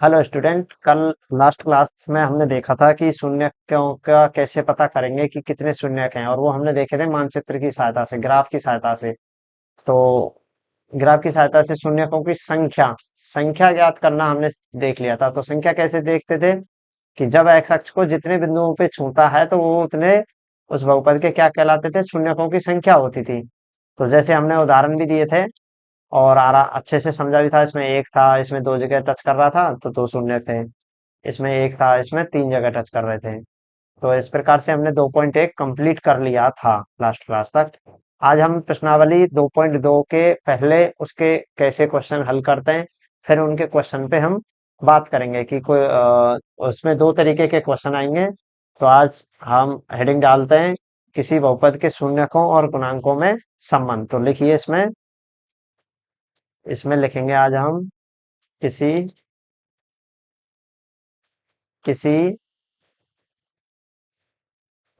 Hello student. कल last class में हमने देखा था कि शून्यकों का कैसे पता करेंगे कि कितने शून्यक हैं, और वो हमने देखे थे मानचित्र की सहायता से, ग्राफ की सहायता से। तो ग्राफ की सहायता से शून्यकों की संख्या संख्या ज्ञात करना हमने देख लिया था। तो संख्या कैसे देखते थे कि जब एक्स अक्ष को जितने बिंदुओं पे छूता है तो वो उतने उस बहुपद के क्या कहलाते थे, शून्यकों की संख्या होती थी। तो जैसे हमने उदाहरण भी दिए थे और आरा अच्छे से समझा भी था। इसमें एक था, इसमें दो जगह टच कर रहा था तो दो शून्य थे। इसमें एक था, इसमें तीन जगह टच कर रहे थे। तो इस प्रकार से हमने 2.1 कंप्लीट कर लिया था लास्ट क्लास तक। आज हम प्रश्नावली 2.2 के पहले उसके कैसे क्वेश्चन हल करते हैं, फिर उनके क्वेश्चन पे हम बात करेंगे कि कोई उसमें दो तरीके के क्वेश्चन आएंगे। तो आज हम हेडिंग डालते हैं किसी बहुपद के शून्यकों और गुणांकों में संबंध। तो लिखिए, इसमें इसमें लिखेंगे आज हम किसी किसी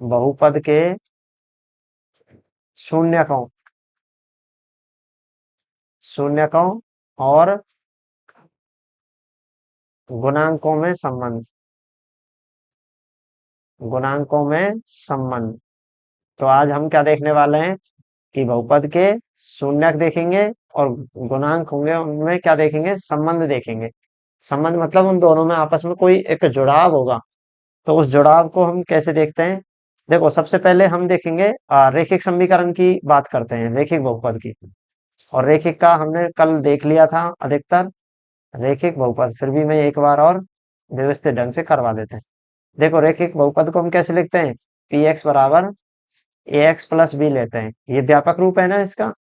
बहुपद के शून्यकों शून्यकों और गुणांकों में संबंध। गुणांकों में संबंध। तो आज हम क्या देखने वाले हैं कि बहुपद के शून्यक देखेंगे और गुणांक होंगे, उनमें क्या देखेंगे, संबंध देखेंगे। संबंध मतलब उन दोनों में आपस में कोई एक जुड़ाव होगा। तो उस जुड़ाव को हम कैसे देखते हैं। देखो, सबसे पहले हम देखेंगे रैखिक समीकरण की बात करते हैं, रैखिक बहुपद की। और रैखिक का हमने कल देख लिया था अधिकतर। रैखिक बहुपद फिर भी मैं एक बार और व्यवस्थित ढंग से करवा देते हैं। देखो, रैखिक बहुपद को हम कैसे लिखते हैं, पी एक्स बराबर ए एक्स प्लस बी लेते हैं। ये व्यापक रूप है ना इसका।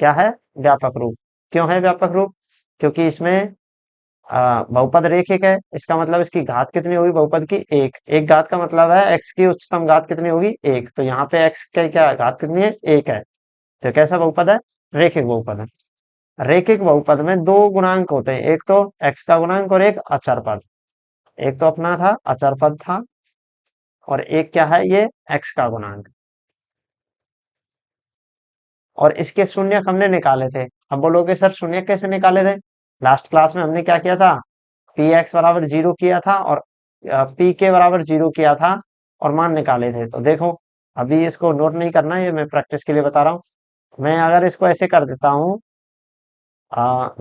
क्या है, व्यापक रूप। क्यों है व्यापक रूप? क्योंकि इसमें बहुपद रैखिक है। इसका मतलब इसकी घात कितनी होगी बहुपद की, एक। एक घात का मतलब है एक्स की उच्चतम घात कितनी होगी, एक। तो यहाँ पे एक्स की क्या घात कितनी है, एक है। तो कैसा बहुपद है, रैखिक बहुपद है। रैखिक बहुपद में दो गुणांक होते हैं, एक तो एक्स का गुणांक और एक अचर पद। एक तो अपना था अचर पद था, और एक क्या है, ये एक्स का गुणांक। और इसके शून्यक हमने निकाले थे। अब बोलोगे सर शून्यक कैसे निकाले थे? लास्ट क्लास में हमने क्या किया था, पी एक्स बराबर जीरो किया था और पी के बराबर जीरो किया था और मान निकाले थे। तो देखो, अभी इसको नोट नहीं करना, ये मैं प्रैक्टिस के लिए बता रहा हूँ। मैं अगर इसको ऐसे कर देता हूँ,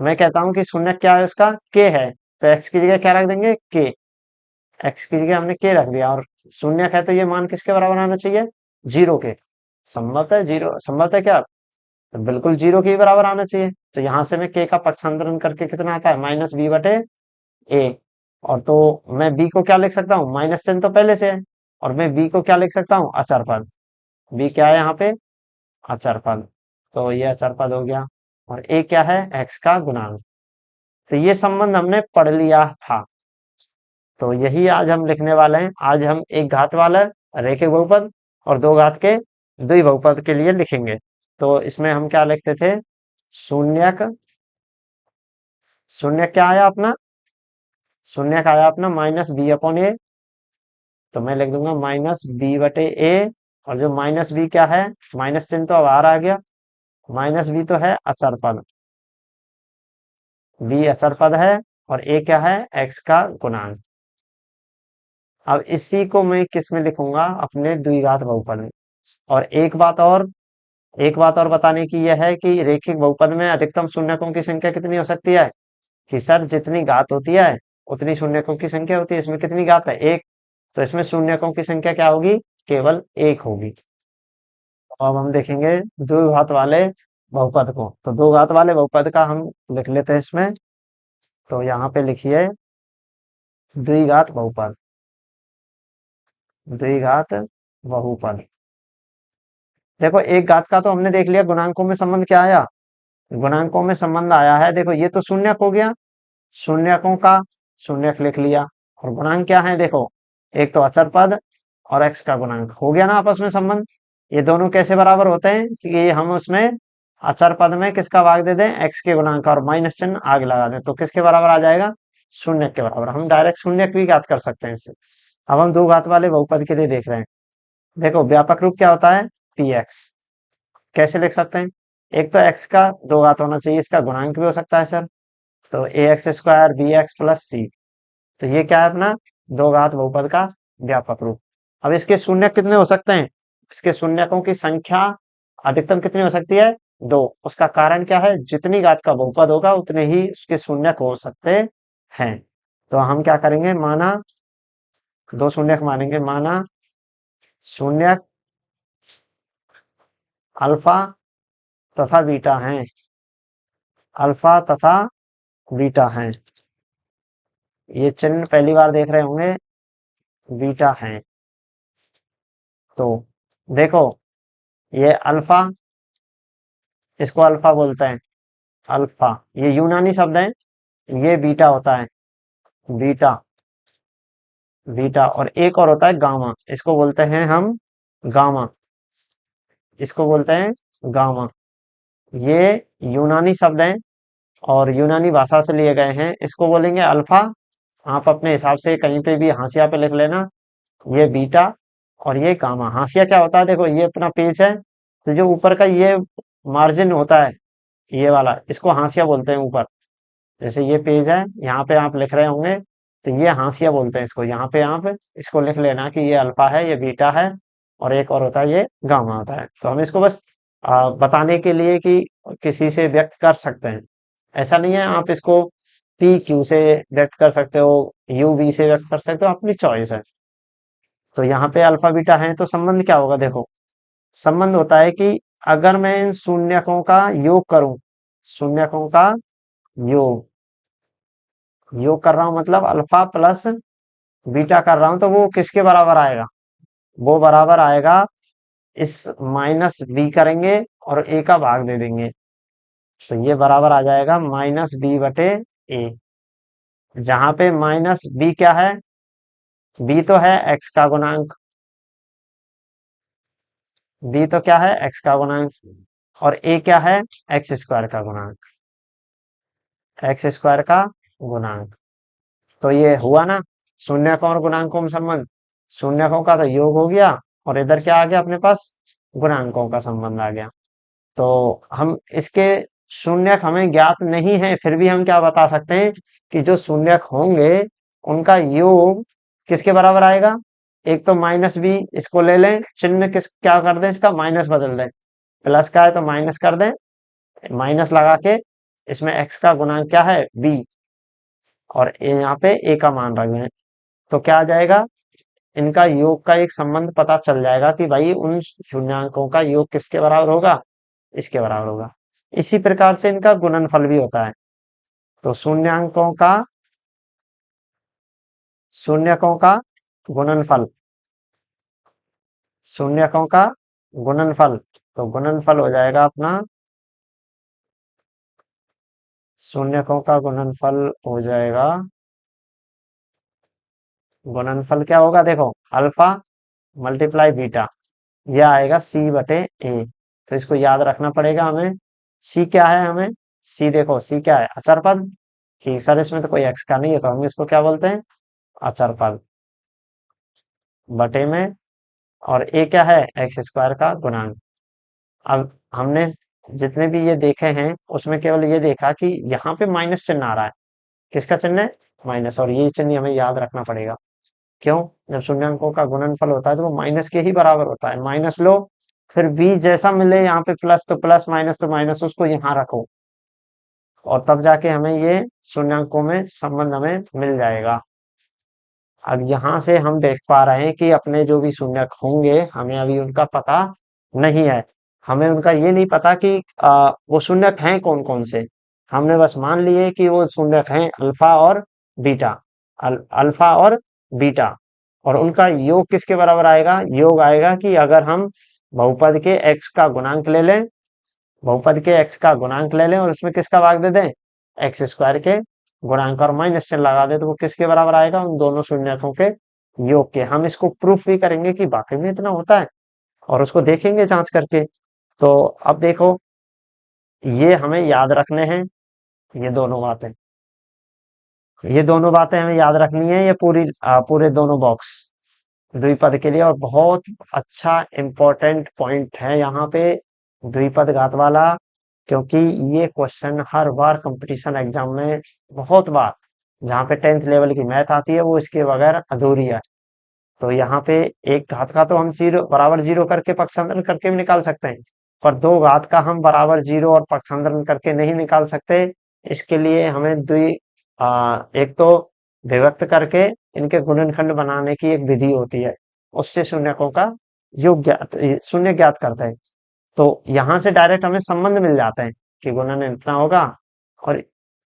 मैं कहता हूँ कि शून्य क्या है, उसका के है। तो एक्स की जगह क्या रख देंगे, के। एक्स की जगह हमने के रख दिया, और शून्य है तो ये मान किसके बराबर आना चाहिए, जीरो के। संभवतः जीरो, संभवतः क्या, तो बिल्कुल जीरो के ही बराबर आना चाहिए। तो यहां से मैं के का पक्षांतरण करके कितना आता है, माइनस बी बटे ए। और तो मैं बी को क्या लिख सकता हूँ, माइनस चिन्ह तो पहले से है। और मैं बी को क्या लिख सकता हूँ, अचर पद। बी क्या है यहाँ पे, अचर पद। तो ये अचर पद हो गया। और ए क्या है, एक्स का गुणांक। तो ये संबंध हमने पढ़ लिया था। तो यही आज हम लिखने वाले हैं। आज हम एक घात वाला रैखिक बहुपद और दो घात के द्विबहुपद के लिए लिखेंगे। तो इसमें हम क्या लिखते थे, शून्यक। शून्य क्या आया अपना, शून्यक आया अपना माइनस बी अपॉन ए। तो मैं लिख दूंगा माइनस बी बटे ए। और जो माइनस बी क्या है, माइनस चिन्ह तो अब बाहर आ गया। माइनस बी तो है अचर पद, बी अचर पद है। और ए क्या है, एक्स का गुणांक। अब इसी को मैं किस में लिखूंगा, अपने द्विघात बहुपद में। और एक बात और बताने की यह है कि रैखिक बहुपद में अधिकतम शून्यकों की संख्या कितनी हो सकती है, कि सर जितनी घात होती है उतनी शून्यकों की संख्या होती है। इसमें कितनी घात है, एक। तो इसमें शून्यकों की संख्या क्या होगी, केवल एक होगी। तो अब हम देखेंगे द्विघात वाले बहुपद को। तो दो घात वाले बहुपद का हम लिख लेते हैं इसमें। तो यहाँ पे लिखिए द्विघात बहुपद, द्विघात बहुपद। देखो, एक घात का तो हमने देख लिया, गुणांकों में संबंध क्या आया, गुणांकों में संबंध आया है। देखो, ये तो शून्यक हो गया, शून्यकों का शून्यक लिख लिया। और गुणांक क्या है, देखो, एक तो अचर पद और एक्स का गुणांक, हो गया ना आपस में संबंध। ये दोनों कैसे बराबर होते हैं कि हम उसमें अचर पद में किसका भाग दे दें, एक्स के गुणांक का, और माइनस चिन्ह आगे लगा दें तो किसके बराबर आ जाएगा, शून्य के बराबर। हम डायरेक्ट शून्य की घात कर सकते हैं इससे। अब हम दो घात वाले बहुपद के लिए देख रहे हैं। देखो, व्यापक रूप क्या होता है, पी एक्स। कैसे लिख सकते हैं, एक तो एक्स का दो घात होना चाहिए, इसका गुणांक भी हो सकता है सर। तो A X square B X plus C. तो ये क्या है अपना दो घात बहुपद का व्यापक रूप। अब इसके शून्य कितने हो सकते हैं? इसके शून्यकों की संख्या अधिकतम कितनी हो सकती है? दो। उसका कारण क्या है? जितनी घात का बहुपद होगा उतने ही उसके शून्यक हो सकते हैं। तो हम क्या करेंगे, माना दो शून्यक मानेंगे, माना शून्यक अल्फा तथा बीटा हैं, अल्फा तथा बीटा हैं। ये चिन्ह पहली बार देख रहे होंगे, बीटा हैं। तो देखो, ये अल्फा, इसको अल्फा बोलते हैं, अल्फा ये यूनानी शब्द है। ये बीटा होता है, बीटा, बीटा। और एक और होता है गामा, इसको बोलते हैं हम गामा, इसको बोलते हैं गामा। ये यूनानी शब्द हैं और यूनानी भाषा से लिए गए हैं। इसको बोलेंगे अल्फा। आप अपने हिसाब से कहीं पे भी हाशिया पे लिख लेना, ये बीटा और ये गामा। हाशिया क्या होता है? देखो, ये अपना पेज है, तो जो ऊपर का ये मार्जिन होता है, ये वाला, इसको हाशिया बोलते हैं ऊपर। जैसे ये पेज है, यहाँ पे आप लिख रहे होंगे, तो ये हाशिया बोलते हैं इसको। यहाँ पे आप इसको लिख लेना कि ये अल्फा है, ये बीटा है, और एक और होता है ये गामा होता है। तो हम इसको बस बताने के लिए कि किसी से व्यक्त कर सकते हैं, ऐसा नहीं है। आप इसको पी क्यू से व्यक्त कर सकते हो, यू वी से व्यक्त कर सकते हो, अपनी चॉइस है। तो यहाँ पे अल्फा बीटा है, तो संबंध क्या होगा? देखो, संबंध होता है कि अगर मैं इन शून्यकों का योग करूं, शून्यकों का योग, योग कर रहा हूं मतलब अल्फा प्लस बीटा कर रहा हूं, तो वो किसके बराबर आएगा? वो बराबर आएगा, इस माइनस बी करेंगे और ए का भाग दे देंगे, तो ये बराबर आ जाएगा माइनस बी बटे ए। जहां पे माइनस बी क्या है? बी तो है एक्स का गुणांक, बी तो क्या है? एक्स का गुणांक। और ए क्या है? एक्स स्क्वायर का गुणांक, एक्स स्क्वायर का गुणांक। तो ये हुआ ना शून्यकों और गुणांकों में संबंध। शून्यकों का तो योग हो गया, और इधर क्या आ गया अपने पास? गुणांकों का संबंध आ गया। तो हम इसके शून्यक हमें ज्ञात नहीं है, फिर भी हम क्या बता सकते हैं कि जो शून्यक होंगे उनका योग किसके बराबर आएगा? एक तो माइनस बी, इसको ले लें, चिन्ह किस क्या कर दें, इसका माइनस बदल दें। प्लस का है तो माइनस कर दें, माइनस लगा के इसमें एक्स का गुणांक क्या है? बी, और यहाँ पे ए का मान रख दें। तो क्या आ जाएगा? इनका योग का एक संबंध पता चल जाएगा कि भाई उन शून्यकों का योग किसके बराबर होगा? इसके बराबर होगा। इसी प्रकार से इनका गुणनफल भी होता है। तो शून्यकों का गुणनफल, शून्यकों का गुणनफल। तो गुणनफल हो जाएगा अपना, शून्यकों का गुणनफल हो जाएगा, गुणनफल क्या होगा? देखो, अल्फा मल्टीप्लाई बीटा, यह आएगा सी बटे ए। तो इसको याद रखना पड़ेगा हमें। सी क्या है हमें? सी देखो, सी क्या है? अचर पद। कि सर इसमें तो कोई एक्स का नहीं है, तो हम इसको क्या बोलते हैं? अचर पद बटे में, और ए क्या है? एक्स स्क्वायर का गुणांक। अब हमने जितने भी ये देखे हैं उसमें केवल ये देखा कि यहाँ पे माइनस चिन्ह आ रहा है। किसका चिन्ह है? माइनस। और ये चिन्ह हमें याद रखना पड़ेगा। क्यों? जब शून्यंकों का गुणनफल होता है तो वो माइनस के ही बराबर होता है। माइनस लो, फिर बी जैसा मिले यहाँ पे, प्लस तो प्लस, माइनस तो माइनस, उसको यहाँ रखो, और तब जाके हमें ये शून्यंकों में संबंध हमें मिल जाएगा। अब यहाँ से हम देख पा रहे हैं कि अपने जो भी शून्यक होंगे हमें अभी उनका पता नहीं है। हमें उनका ये नहीं पता कि वो शून्यक हैं कौन कौन से। हमने बस मान लिए कि वो शून्यक हैं अल्फा और बीटा, अल्फा और बीटा। और उनका योग किसके बराबर आएगा? योग आएगा कि अगर हम बहुपद के x का गुणांक ले लें, बहुपद के x का गुणांक ले लें और उसमें किसका भाग दे दें? एक्स स्क्वायर के गुणांक, और माइनस चिन्ह लगा दे, तो वो किसके बराबर आएगा? उन दोनों शून्यकों के योग के। हम इसको प्रूफ भी करेंगे कि वाकई में इतना होता है, और उसको देखेंगे जांच करके। तो अब देखो, ये हमें याद रखने हैं, ये दोनों बातें, ये दोनों बातें हमें याद रखनी है। ये पूरे दोनों बॉक्स द्विपद के लिए, और बहुत अच्छा इंपॉर्टेंट पॉइंट है यहाँ पे, द्विपद घात वाला क्योंकि ये क्वेश्चन हर बार कंपटीशन एग्जाम में बहुत बार जहाँ पे 10th लेवल की मैथ आती है वो इसके बगैर अधूरी है। तो यहाँ पे एक घात का तो हम जीरो बराबर जीरो करके पक्षांतरण करके भी निकाल सकते हैं, पर दो घात का हम बराबर जीरो और पक्षांतरण करके नहीं निकाल सकते। इसके लिए हमें एक तो विभक्त करके इनके गुणनखंड बनाने की एक विधि होती है, उससे शून्यकों का शून्य ज्ञात करते हैं। तो यहाँ से डायरेक्ट हमें संबंध मिल जाते हैं कि गुणन इतना होगा और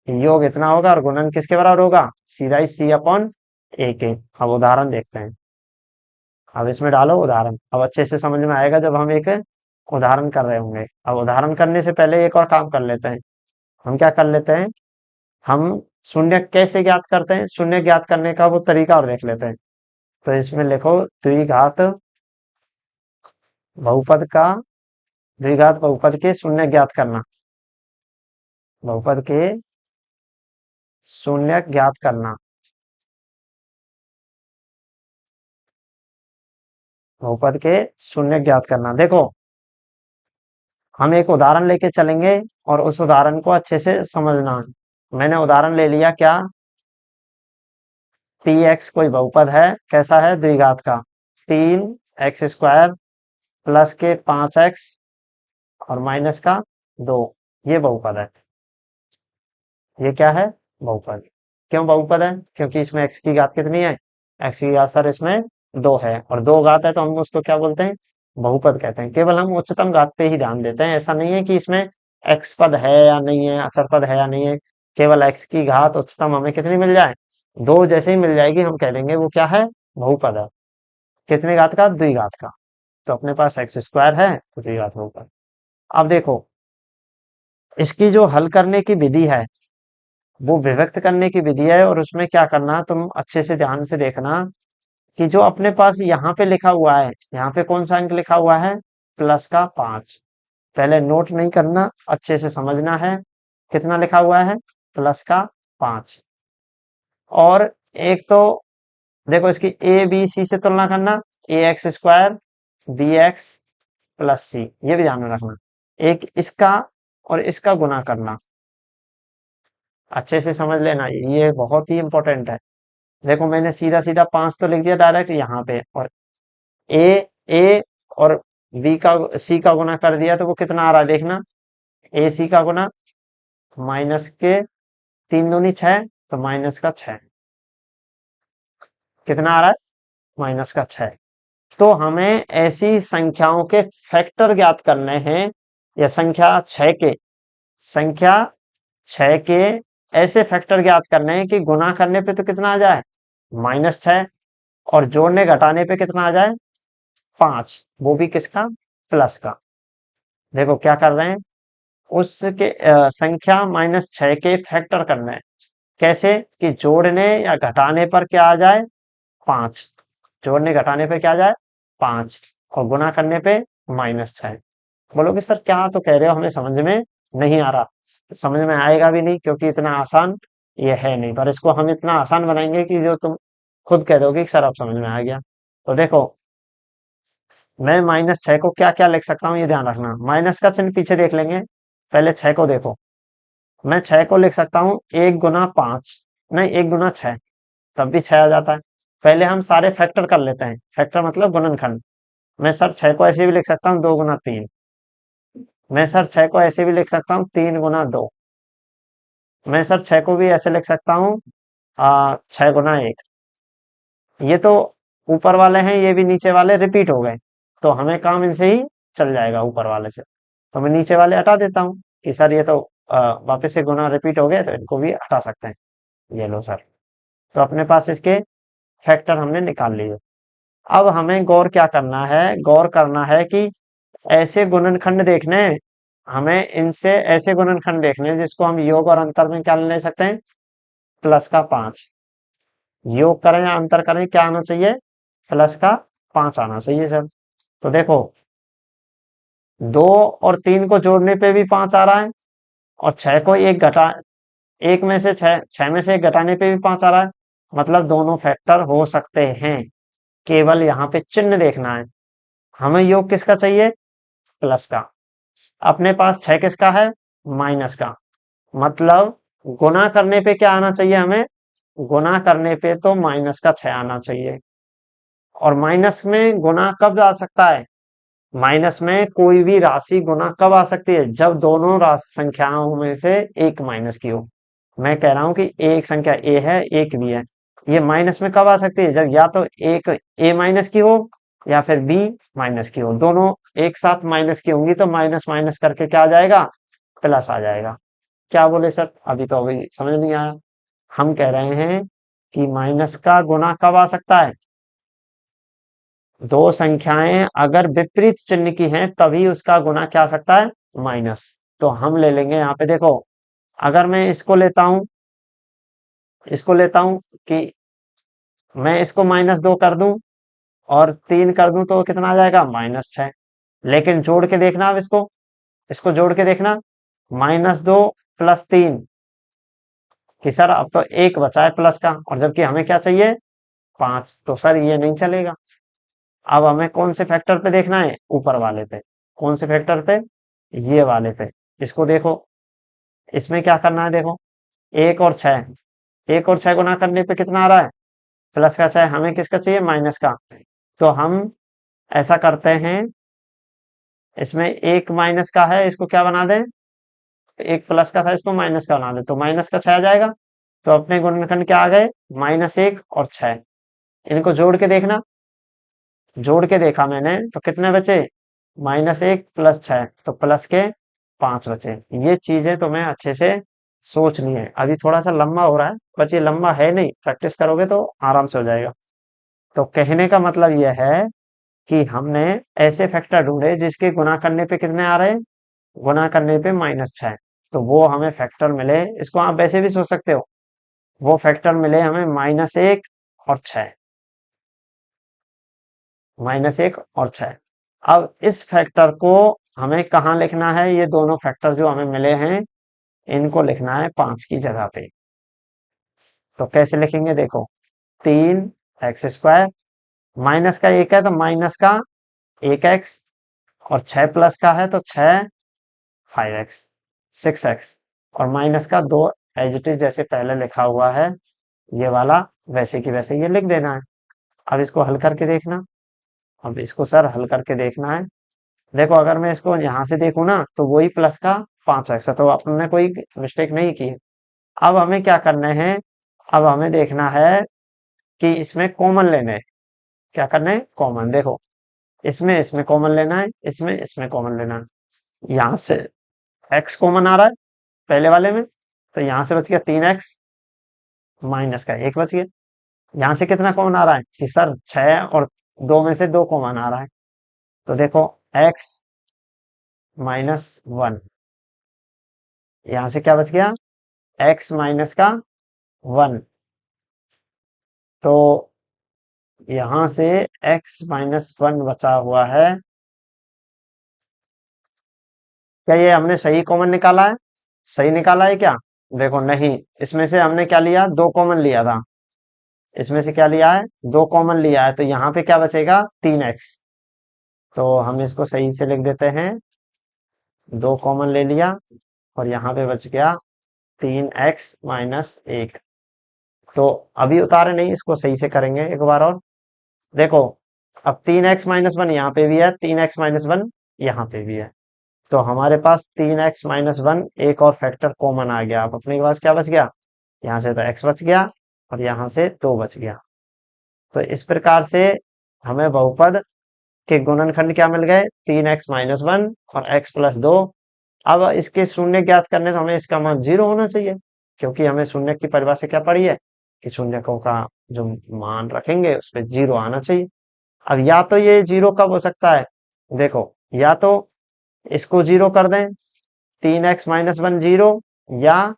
योग इतना होगा और गुणन किसके बराबर होगा, सीधा ही सी अपॉन ए के। अब उदाहरण देखते हैं। अब इसमें डालो उदाहरण, अब अच्छे से समझ में आएगा जब हम एक उदाहरण कर रहे होंगे। अब उदाहरण करने से पहले एक और काम कर लेते हैं। हम क्या कर लेते हैं, हम शून्य कैसे ज्ञात करते हैं, शून्य ज्ञात करने का वो तरीका और देख लेते हैं। तो इसमें लिखो द्विघात बहुपद का, द्विघात बहुपद के शून्य ज्ञात करना, बहुपद के शून्य ज्ञात करना, बहुपद के शून्य ज्ञात करना। देखो हम एक उदाहरण लेके चलेंगे और उस उदाहरण को अच्छे से समझना है। मैंने उदाहरण ले लिया क्या, पी एक्स कोई बहुपद है, कैसा है, द्विघात का, 3x² प्लस के 5x और माइनस का 2, ये बहुपद है। ये क्या है, बहुपद। क्यों बहुपद है, क्योंकि इसमें x की घात कितनी है, x की घात सर इसमें 2 है और 2 घात है तो हम उसको क्या बोलते हैं, बहुपद कहते हैं। केवल हम उच्चतम घात पे ही ध्यान देते हैं, ऐसा नहीं है कि इसमें x पद है या नहीं है, अचर पद है या नहीं है। केवल x की घात उच्चतम हमें कितनी मिल जाए, 2 जैसे ही मिल जाएगी हम कह देंगे वो क्या है, बहुपद है। कितने घात का, द्विघात का। तो अपने पास x² है तो द्विघात बहुपद। अब देखो इसकी जो हल करने की विधि है वो विभक्त करने की विधि है, और उसमें क्या करना तुम अच्छे से ध्यान से देखना कि जो अपने पास यहाँ पे लिखा हुआ है, यहाँ पे कौन सा अंक लिखा हुआ है, प्लस का 5। पहले नोट नहीं करना, अच्छे से समझना है कितना लिखा हुआ है, प्लस का 5। और एक तो देखो इसकी ए बी सी से तुलना करना, ax² bx प्लस सी, ये भी ध्यान में रखना। एक इसका और इसका गुना करना, अच्छे से समझ लेना, ये बहुत ही इंपॉर्टेंट है। देखो मैंने सीधा सीधा 5 तो लिख दिया डायरेक्ट यहाँ पे, और ए ए और बी का सी का गुना कर दिया तो वो कितना आ रहा है देखना, ए सी का गुना माइनस के 3 दूनी 6, तो माइनस का 6 कितना आ रहा है, -6। तो हमें ऐसी संख्याओं के फैक्टर ज्ञात करने हैं, या संख्या 6 के ऐसे फैक्टर ज्ञात करने हैं कि गुना करने पे तो कितना आ जाए, -6, और जोड़ने घटाने पे कितना आ जाए, 5, वो भी किसका, प्लस का। देखो क्या कर रहे हैं, उसके संख्या -6 के फैक्टर करना है। कैसे कि जोड़ने या घटाने पर क्या आ जाए, 5, जोड़ने घटाने पे क्या आ जाए, 5, और गुना करने पे -6। बोलोगे सर क्या तो कह रहे हो, हमें समझ में नहीं आ रहा। समझ में आएगा भी नहीं क्योंकि इतना आसान ये है नहीं, पर इसको हम इतना आसान बनाएंगे कि जो तुम खुद कह दोगे कि सर अब समझ में आ गया। तो देखो मैं -6 को क्या क्या लिख सकता हूँ ये ध्यान रखना, माइनस का चिन्ह पीछे देख लेंगे, पहले 6 को देखो। मैं 6 को लिख सकता हूँ 1 गुना 5, नहीं 1 गुना 6, तब भी 6 आ जाता है। पहले हम सारे फैक्टर कर लेते हैं, फैक्टर मतलब गुणनखंड। मैं सर 6 को ऐसे भी लिख सकता हूँ 2 गुना 3, मैं सर 6 को ऐसे भी लिख सकता हूँ 3 गुना 2, मैं सर 6 को भी ऐसे लिख सकता हूँ 6 गुना 1। ये तो ऊपर वाले हैं, ये भी नीचे वाले रिपीट हो गए, तो हमें काम इनसे ही चल जाएगा ऊपर वाले से। तो मैं नीचे वाले हटा देता हूँ कि सर ये तो वापस से गुना रिपीट हो गए, तो इनको भी हटा सकते हैं। ये लो सर, तो अपने पास इसके फैक्टर हमने निकाल लिए। अब हमें गौर क्या करना है, गौर करना है कि ऐसे गुणनखंड देखने हैं, हमें इनसे ऐसे गुणनखंड देखने हैं जिसको हम योग और अंतर में क्या ले सकते हैं, प्लस का 5। योग करें या अंतर करें क्या आना चाहिए, प्लस का 5 आना चाहिए सर। तो देखो 2 और 3 को जोड़ने पे भी 5 आ रहा है, और 6 को एक में से 6 में से एक घटाने पे भी 5 आ रहा है, मतलब दोनों फैक्टर हो सकते हैं। केवल यहाँ पे चिन्ह देखना है। हमें योग किसका चाहिए, प्लस का। अपने पास 6 किसका है, माइनस का, मतलब गुना करने पे क्या आना चाहिए हमें, गुना करने पे तो माइनस का 6 आना चाहिए। और माइनस में गुना कब आ सकता है, माइनस में कोई भी राशि गुना कब आ सकती है, जब दोनों राशि संख्याओं में से एक माइनस की हो। मैं कह रहा हूं कि एक संख्या ए है, एक बी है, ये माइनस में कब आ सकती है, जब या तो एक ए माइनस की हो या फिर बी माइनस की हो, दोनों एक साथ माइनस की होंगी तो माइनस माइनस करके क्या आ जाएगा, प्लस आ जाएगा। क्या बोले सर, अभी समझ नहीं आया। हम कह रहे हैं कि माइनस का गुना कब आ सकता है, दो संख्याएं अगर विपरीत चिन्ह की हैं तभी उसका गुना क्या आ सकता है, माइनस। तो हम ले लेंगे यहाँ पे देखो, अगर मैं इसको लेता हूं कि मैं इसको -2 कर दूं और 3 कर दूं तो कितना आ जाएगा, -6। लेकिन जोड़ के देखना, अब इसको जोड़ के देखना, -2 + 3, कि सर अब तो एक बचा है प्लस का, और जबकि हमें क्या चाहिए, 5, तो सर ये नहीं चलेगा। अब हमें कौन से फैक्टर पे देखना है, ऊपर वाले पे। कौन से फैक्टर पे, ये वाले पे। इसको देखो, इसमें क्या करना है, देखो 1 और 6, 1 और 6 गुना करने पे कितना आ रहा है, प्लस का 6, हमें किसका चाहिए, माइनस का। तो हम ऐसा करते हैं, इसमें एक माइनस का है, इसको क्या बना दें, एक प्लस का था इसको माइनस का बना दे, तो माइनस का 6 आ जाएगा। तो अपने गुणनखंड क्या आ गए, -1 और 6। इनको जोड़ के देखना, जोड़ के देखा मैंने तो कितने बचे, -1 + 6, तो प्लस के 5 बचे। ये चीजें तुम्हें अच्छे से सोच ली है। अभी थोड़ा सा लंबा हो रहा है, बट ये लंबा है नहीं, प्रैक्टिस करोगे तो आराम से हो जाएगा। तो कहने का मतलब यह है कि हमने ऐसे फैक्टर ढूंढे जिसके गुना करने पे कितने आ रहे हैं, गुना करने पे -6। तो वो हमें फैक्टर मिले, इसको आप वैसे भी सोच सकते हो, वो फैक्टर मिले हमें -1 और 6, -1 और 6। अब इस फैक्टर को हमें कहाँ लिखना है, ये दोनों फैक्टर जो हमें मिले हैं इनको लिखना है 5 की जगह पे। तो कैसे लिखेंगे, देखो 3x², माइनस का 1 है तो माइनस का 1x, और 6 प्लस का है तो 6, 5x, 6x, और माइनस का 2, एज इट इज जैसे पहले लिखा हुआ है ये वाला, वैसे की वैसे ये लिख देना है। अब इसको हल करके देखना, अब इसको सर हल करके देखना है। देखो अगर मैं इसको यहां से देखूं ना तो वही प्लस का 5x है, तो आपने कोई मिस्टेक नहीं की है। अब हमें क्या करना है, अब हमें देखना है कि इसमें कॉमन लेना है। क्या करना है, कॉमन, देखो इसमें इसमें कॉमन लेना है, इसमें इसमें कॉमन लेना है। यहां से x कॉमन आ रहा है पहले वाले में, तो यहां से बच गया 3x, माइनस का 1 बच गया। यहां से कितना कॉमन आ रहा है कि सर 6 और 2 में से 2 कॉमन आ रहा है, तो देखो x -1, यहां से क्या बच गया, x माइनस का 1। तो यहां से x-1 बचा हुआ है। क्या ये हमने सही कॉमन निकाला है, सही निकाला है क्या, देखो नहीं, इसमें से हमने क्या लिया, 2 कॉमन लिया था, इसमें से क्या लिया है, 2 कॉमन लिया है, तो यहाँ पे क्या बचेगा, 3x। तो हम इसको सही से लिख देते हैं, 2 कॉमन ले लिया और यहाँ पे बच गया 3x-1। तो अभी उतारे नहीं, इसको सही से करेंगे एक बार और। देखो अब 3x-1 यहाँ पे भी है, 3x-1 यहाँ पे भी है, तो हमारे पास 3x-1 एक और फैक्टर कॉमन आ गया। अब अपने पास क्या बच गया, यहाँ से तो x बच गया और यहाँ से 2 बच गया। तो इस प्रकार से हमें बहुपद के गुणनखंड क्या मिल गए, 3x-1 और x+2। अब इसके शून्य ज्ञात करने तो हमें इसका मान 0 होना चाहिए, क्योंकि हमें शून्य की परिभाषा क्या पड़ी है कि शून्यकों का जो मान रखेंगे उसमें 0 आना चाहिए। अब या तो ये 0 कब हो सकता है, देखो या तो इसको 0 कर दें, 3x-1 0, या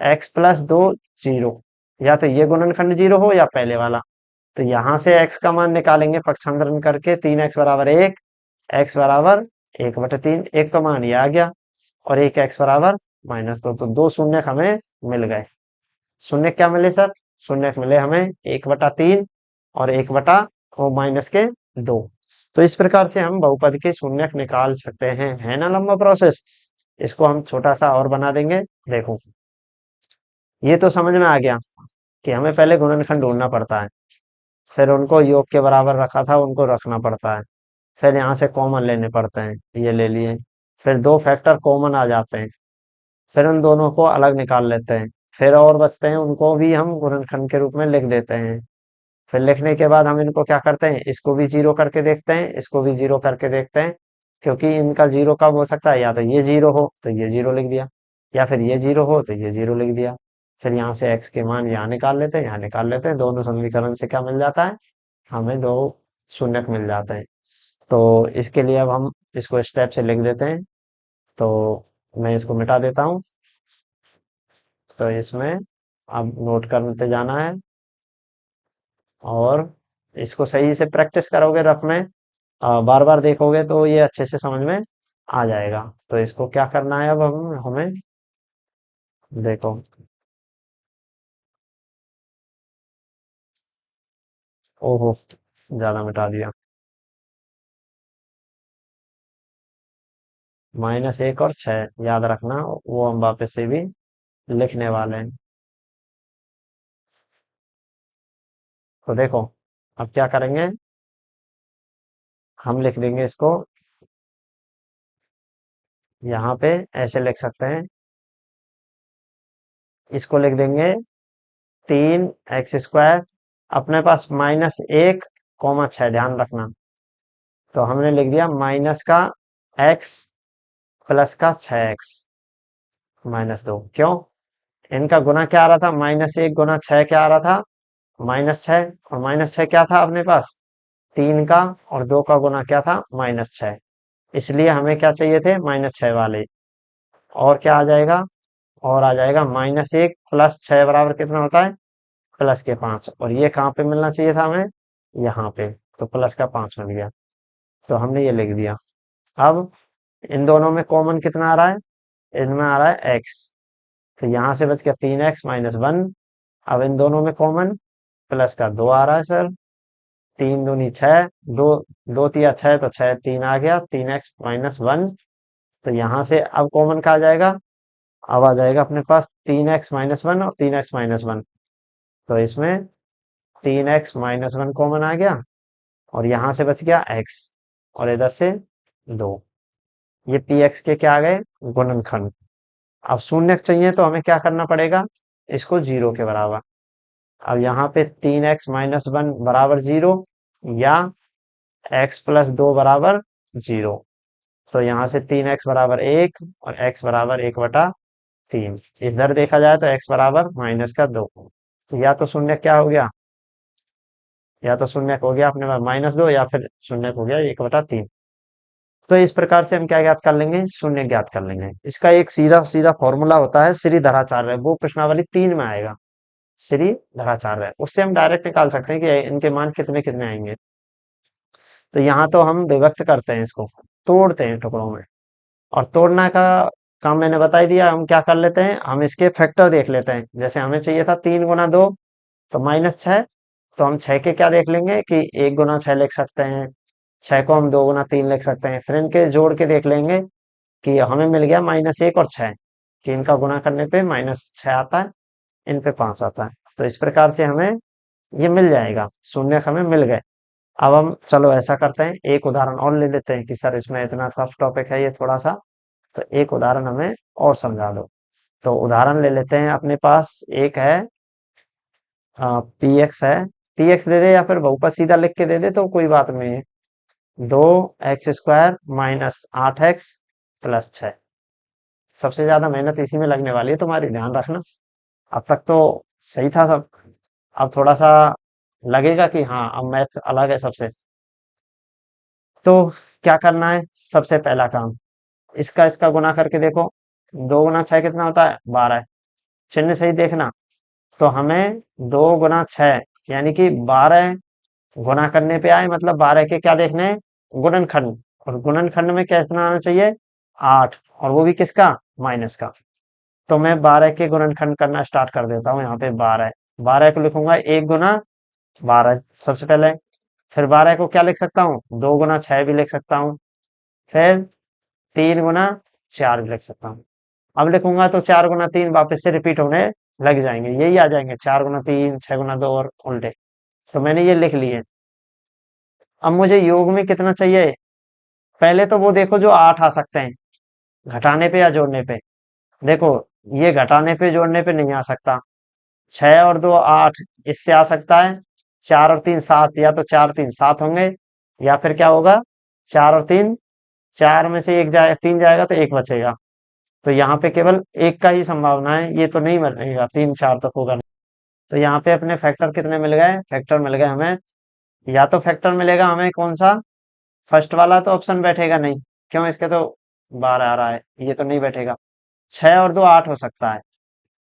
x+2 0, या तो ये गुणनखंड 0 हो या पहले वाला। तो यहां से x का मान निकालेंगे पक्षांतरण करके, 3x बराबर 1, x बराबर 1/3, एक तो मान ये आ गया, और एक x बराबर -2, तो 2 शून्य हमें मिल गए। शून्य क्या मिले सर, शून्य मिले हमें 1/3 और 1/-2। तो इस प्रकार से हम बहुपद के शून्यक निकाल सकते हैं। है ना लंबा प्रोसेस, इसको हम छोटा सा और बना देंगे। देखो, ये तो समझ में आ गया कि हमें पहले गुणनखंड ढूंढना पड़ता है, फिर उनको योग के बराबर रखा था, उनको रखना पड़ता है, फिर यहाँ से कॉमन लेने पड़ते हैं, ये ले लिए, फिर दो फैक्टर कॉमन आ जाते हैं, फिर उन दोनों को अलग निकाल लेते हैं, फिर और बचते हैं, उनको भी हम गुणनखंड के रूप में लिख देते हैं। फिर लिखने के बाद हम इनको क्या करते हैं, इसको भी जीरो करके देखते हैं, इसको भी जीरो करके देखते हैं, क्योंकि इनका जीरो कब हो सकता है, या तो ये जीरो हो तो ये जीरो लिख दिया, या फिर ये जीरो हो तो ये जीरो लिख दिया। फिर यहाँ से x के मान यहाँ निकाल लेते हैं, यहाँ निकाल लेते हैं, दोनों समीकरण से क्या मिल जाता है, हमें दो शून्यक मिल जाते हैं। तो इसके लिए अब हम इसको स्टेप से लिख देते हैं। तो मैं इसको मिटा देता हूँ। तो इसमें अब नोट करते जाना है, और इसको सही से प्रैक्टिस करोगे रफ में, बार बार देखोगे तो ये अच्छे से समझ में आ जाएगा। तो इसको क्या करना है अब हम हमें, देखो, ओहो, ज्यादा मिटा दिया। -1 और 6 याद रखना, वो हम वापस से भी लिखने वाले हैं। तो देखो, अब क्या करेंगे, हम लिख देंगे इसको, यहाँ पे ऐसे लिख सकते हैं, इसको लिख देंगे 3x² अपने पास -1, 6, ध्यान रखना। तो हमने लिख दिया माइनस का x प्लस का 6x -2। क्यों, इनका गुना क्या आ रहा था, -1 गुना 6 क्या आ रहा था, -6, और -6 क्या था अपने पास, 3 का, और 2 का गुना क्या था, -6। इसलिए हमें क्या चाहिए थे, -6 वाले। और क्या आ जाएगा, और आ जाएगा -1 प्लस 6 बराबर कितना होता है, +5। और ये कहाँ पे मिलना चाहिए था हमें, यहाँ पे। तो +5 मिल गया, तो हमने ये लिख दिया। अब इन दोनों में कॉमन कितना आ रहा है, इनमें आ रहा है x, तो यहाँ से बच गया 3x - 1। अब इन दोनों में कॉमन प्लस का 2 आ रहा है सर, 3 दूनी 6, दो, 2 तिया 6, तो 6 3 आ गया, 3x - 1। तो यहाँ से अब कॉमन का आ जाएगा, अब आ जाएगा अपने पास 3x - 1 और 3x - 1। तो इसमें 3x - 1 कॉमन आ गया, और यहाँ से बच गया x, और इधर से 2। ये px के क्या आ गए, गुणनखंड। अब शून्य चाहिए तो हमें क्या करना पड़ेगा, इसको जीरो के बराबर। अब यहाँ पे 3x - 1 बराबर जीरो, या x+2 बराबर जीरो। तो यहाँ से 3x बराबर 1 और x बराबर 1/3। इधर देखा जाए तो x बराबर -2। तो या तो शून्य क्या हो गया, या तो शून्य हो गया अपने पास -2, या फिर शून्य हो गया 1/3। तो इस प्रकार से हम क्या ज्ञात कर लेंगे, शून्य ज्ञात कर लेंगे। इसका एक सीधा सीधा फॉर्मूला होता है, श्री धराचार्य, वो प्रश्नावली 3 में आएगा, श्री धराचार्य, उससे हम डायरेक्ट निकाल सकते हैं कि इनके मान कितने कितने आएंगे। तो यहाँ तो हम विभक्त करते हैं, इसको तोड़ते हैं टुकड़ों में, और तोड़ना का काम मैंने बता ही दिया। हम क्या कर लेते हैं, हम इसके फैक्टर देख लेते हैं। जैसे हमें चाहिए था 3 गुना 2, तो -6। तो हम 6 के क्या देख लेंगे कि 1 गुना 6 लिख सकते हैं, 6 को हम 2 गुना 3 लिख सकते हैं। फिर इनके जोड़ के देख लेंगे कि हमें मिल गया -1 और 6, कि इनका गुना करने पे -6 आता है, इन पे 5 आता है। तो इस प्रकार से हमें ये मिल जाएगा, शून्य हमें मिल गए। अब हम चलो ऐसा करते हैं, एक उदाहरण और ले लेते हैं कि सर इसमें इतना टफ टॉपिक है ये थोड़ा सा, तो एक उदाहरण हमें और समझा दो। तो उदाहरण ले लेते हैं, अपने पास एक है, पी एक्स है, पी एक्स दे दे या फिर बहुपद सीधा लिख के दे दे तो कोई बात नहीं है। 2x² -8x plus 6। सबसे ज्यादा मेहनत इसी में लगने वाली है तुम्हारी, ध्यान रखना। अब तक तो सही था सब, अब थोड़ा सा लगेगा कि हाँ अब मैथ अलग है सबसे। तो क्या करना है, सबसे पहला काम, इसका इसका गुना करके देखो। 2 गुना 6 कितना होता है, 12। चिन्ह सही देखना। तो हमें 2 गुना 6 यानी कि 12 गुना करने पे आए, मतलब 12 के क्या देखने हैं, गुणनखंड। और गुणनखंड में कितना आना चाहिए, 8, और वो भी किसका, माइनस का। तो मैं 12 के गुणनखंड करना स्टार्ट कर देता हूँ। यहाँ पे 12, 12 को लिखूंगा 1 गुना 12 सबसे पहले। फिर 12 को क्या लिख सकता हूँ, 2 गुना 6 भी लिख सकता हूँ। फिर 3 गुना 4 भी लिख सकता हूँ। अब लिखूंगा तो 4 गुना 3 वापस से रिपीट होने लग जाएंगे, यही आ जाएंगे 4 गुना 3, 6 गुना 2 और उल्टे। तो मैंने ये लिख लिए। अब मुझे योग में कितना चाहिए? पहले तो वो देखो जो 8 आ सकते हैं घटाने पे या जोड़ने पे। देखो ये घटाने पे जोड़ने पे नहीं आ सकता। 6 और 2 8 इससे आ सकता है। 4 और 3 7, या तो 4 3 7 होंगे, या फिर क्या होगा 4 और 3, 4 में से एक जाए 3 जाएगा तो एक बचेगा। तो यहाँ पे केवल एक का ही संभावना है, ये तो नहीं बनेगा, 3 4 तक होगा नहीं। तो यहाँ पे अपने फैक्टर कितने मिल गए? फैक्टर मिल गए हमें। या तो फैक्टर मिलेगा हमें कौन सा? फर्स्ट वाला तो ऑप्शन बैठेगा नहीं, क्यों? इसके तो 12 आ रहा है, ये तो नहीं बैठेगा। 6 और 2 8 हो सकता है।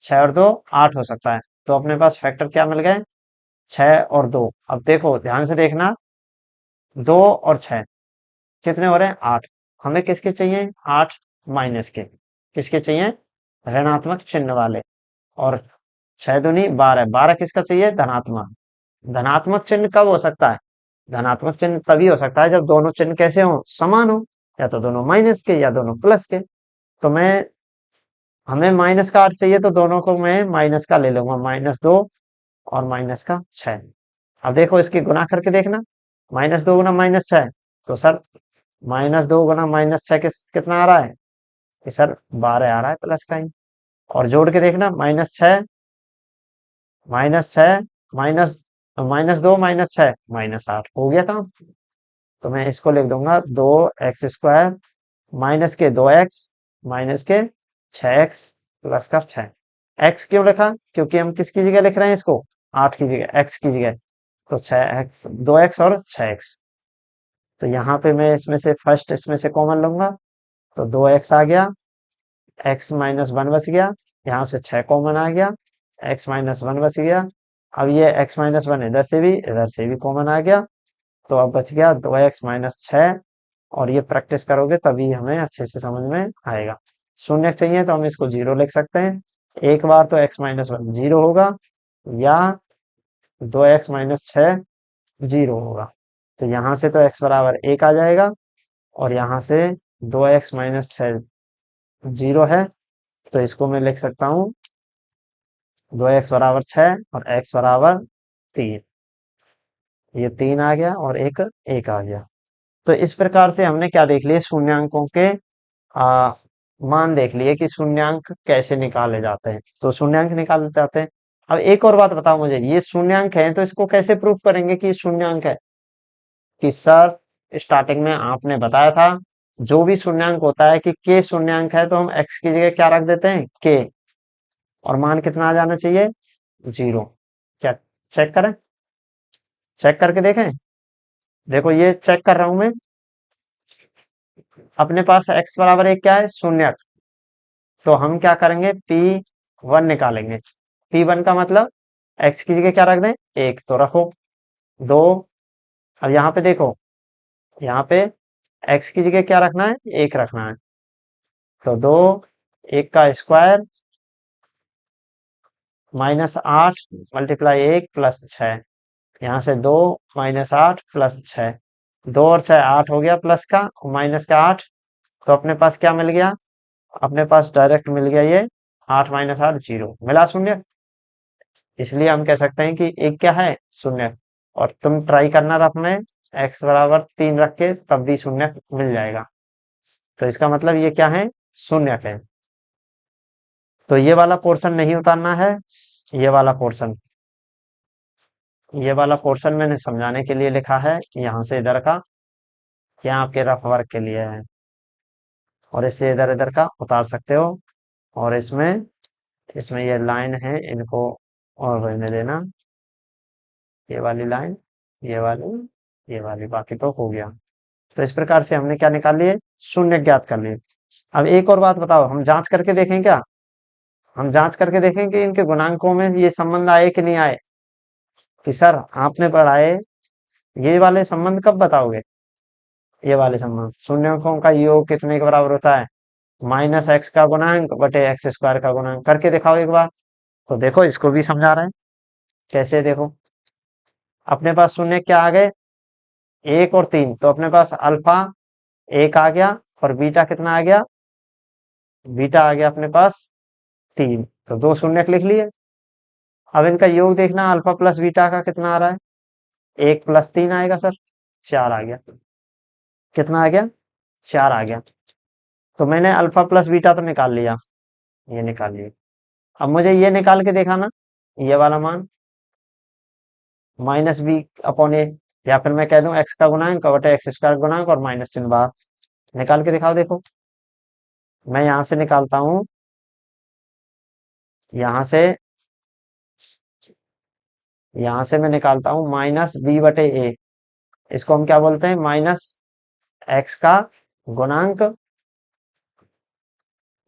6 और 2 8 हो सकता है। तो अपने पास फैक्टर क्या मिल गए? 6 और 2। अब देखो ध्यान से देखना, 2 और 6 कितने हो रहे हैं? 8। हमें किसके चाहिए? 8 माइनस के। किसके चाहिए? ऋणात्मक चिन्ह वाले। और 6 दूनी 12, 12 किसका चाहिए? धनात्मक। धनात्मक चिन्ह कब हो सकता है? धनात्मक चिन्ह तभी हो सकता है जब दोनों चिन्ह कैसे हो? समान हो। या तो दोनों माइनस के या दोनों प्लस के। तो मैं हमें -का 8 चाहिए, तो दोनों को मैं माइनस का ले लूंगा, -2 और -6। अब देखो इसकी गुना करके देखना, -2 गुना -6, तो सर -2 गुना -6 कितना आ रहा है? कि सर 12 आ रहा है प्लस का ही। और जोड़ के देखना, -6 माइनस -2 -6 -8 हो गया काम। तो मैं इसको लिख दूंगा 2x² माइनस के 2x माइनस के 6x प्लस का 6। x क्यों लिखा? क्योंकि हम किसकी जगह लिख रहे हैं इसको? 8 की जगह, x की जगह। तो 6x, 2x और 6x। तो यहाँ पे मैं इसमें से फर्स्ट इसमें से कॉमन लूंगा, तो 2x आ गया, x-1 बच गया। यहाँ से 6 कॉमन आ गया, x-1 बच गया। अब ये x-1 इधर से भी कॉमन आ गया। तो अब बच गया 2x-6। और ये प्रैक्टिस करोगे तभी हमें अच्छे से समझ में आएगा। शून्य चाहिए तो हम इसको 0 लिख सकते हैं। एक बार तो x-1 0 होगा, या 2x-6 0 होगा। तो यहाँ से तो x बराबर 1 आ जाएगा, और यहाँ से 2x-6 0 है। तो इसको मैं लिख सकता हूँ 2x बराबर 6 और x बराबर 3। ये 3 आ गया और एक 1 आ गया। तो इस प्रकार से हमने क्या देख लिया? शून्यांकों के आ, मान देख लिए कि शून्यांक कैसे निकाले जाते हैं। तो शून्यांक निकाले जाते हैं। अब एक और बात बताओ मुझे, ये शून्यांक है तो इसको कैसे प्रूफ करेंगे कि ये शून्यांक है? कि सर स्टार्टिंग में आपने बताया था जो भी शून्यांक होता है कि के शून्यांक है तो हम x की जगह क्या रख देते हैं? के। और मान कितना आ जाना चाहिए? 0। क्या चेक करें? चेक करके देखें। देखो ये चेक कर रहा हूं मैं। अपने पास x बराबर 1 क्या है? शून्यक। तो हम क्या करेंगे? P1 निकालेंगे। P1 का मतलब x की जगह क्या रख दें? 1 तो रखो। 2। अब यहाँ पे देखो, यहाँ पे x की जगह क्या रखना है? 1 रखना है। तो 2, 1 का स्क्वायर -8 मल्टीप्लाई 1 प्लस 6। यहाँ से 2 -8 प्लस 6। 2 और 6 8 हो गया प्लस का, माइनस का 8। तो अपने पास क्या मिल गया? अपने पास डायरेक्ट मिल गया ये 8 -8 0 मिला शून्य। इसलिए हम कह सकते हैं कि एक क्या है? शून्य। और तुम ट्राई करना रफ में x बराबर 3 रख के, तब भी शून्य मिल जाएगा। तो इसका मतलब ये क्या है? शून्य है। तो ये वाला पोर्शन नहीं उतारना है। ये वाला पोर्शन, ये वाला पोर्शन मैंने समझाने के लिए लिखा है, यहाँ से इधर का, यहाँ आपके रफ वर्क के लिए है। और इससे इधर इधर का उतार सकते हो। और इसमें इसमें ये लाइन है, इनको और रहने देना। ये वाली लाइन, ये वाली, ये वाली, बाकी तो हो गया। तो इस प्रकार से हमने क्या निकाल लिए? शून्य ज्ञात कर लिए। अब एक और बात बताओ, हम जांच करके देखें क्या? हम जांच करके देखें कि इनके गुणांकों में ये संबंध आए कि नहीं आए। कि सर आपने पढ़ाए, ये वाले संबंध कब बताओगे? ये वाले संबंध, शून्यकों का योग कितने के बराबर होता है? -x का गुणांक बटे x² का गुणांक। करके दिखाओ एक बार। तो देखो इसको भी समझा रहे हैं। कैसे? देखो अपने पास शून्य क्या आ गए? 1 और 3। तो अपने पास अल्फा 1 आ गया, और बीटा कितना आ गया? बीटा आ गया अपने पास 3, तो दो शून्यक लिख लिए। अब इनका योग देखना, अल्फा प्लस बीटा का कितना आ रहा है, 1 + 3 आएगा सर, 4 आ गया। कितना आ गया, 4 आ गया। तो मैंने अल्फा प्लस बीटा तो निकाल लिया, ये निकाल लिया। अब मुझे ये निकाल के दिखाना, ये वाला मान -b/a, या फिर मैं कह दूं x का गुणांक बटे x² गुणांक और माइनस चिन्ह बाहर। निकाल के दिखाओ, देखो मैं यहां से निकालता हूं, यहां से मैं निकालता हूं -b/a। इसको हम क्या बोलते हैं, -x का गुणांक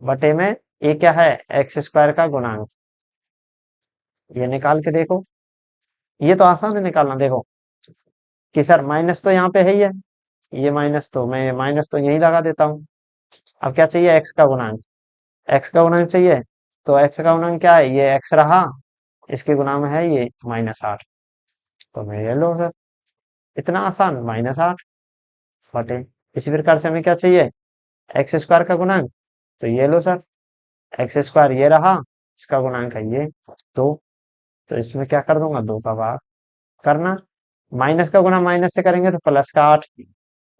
बटे में a क्या है, x² का गुणांक। ये निकाल के देखो, ये तो आसान है निकालना। देखो कि सर माइनस तो यहाँ पे है ही है, ये माइनस तो मैं माइनस तो यही लगा देता हूँ। अब क्या चाहिए, x का गुणांक। x का गुणांक चाहिए, तो x का गुणांक क्या है, ये x रहा, इसके गुणा में है ये -8। तो मैं ये लो सर, इतना आसान, -8 बटे। इसी प्रकार से हमें क्या चाहिए, x² का गुणांक। तो ये लो सर, x² ये रहा, इसका गुणांक है ये 2। तो इसमें क्या कर दूंगा, 2 का भाग करना, माइनस का गुणा माइनस से करेंगे तो प्लस का 8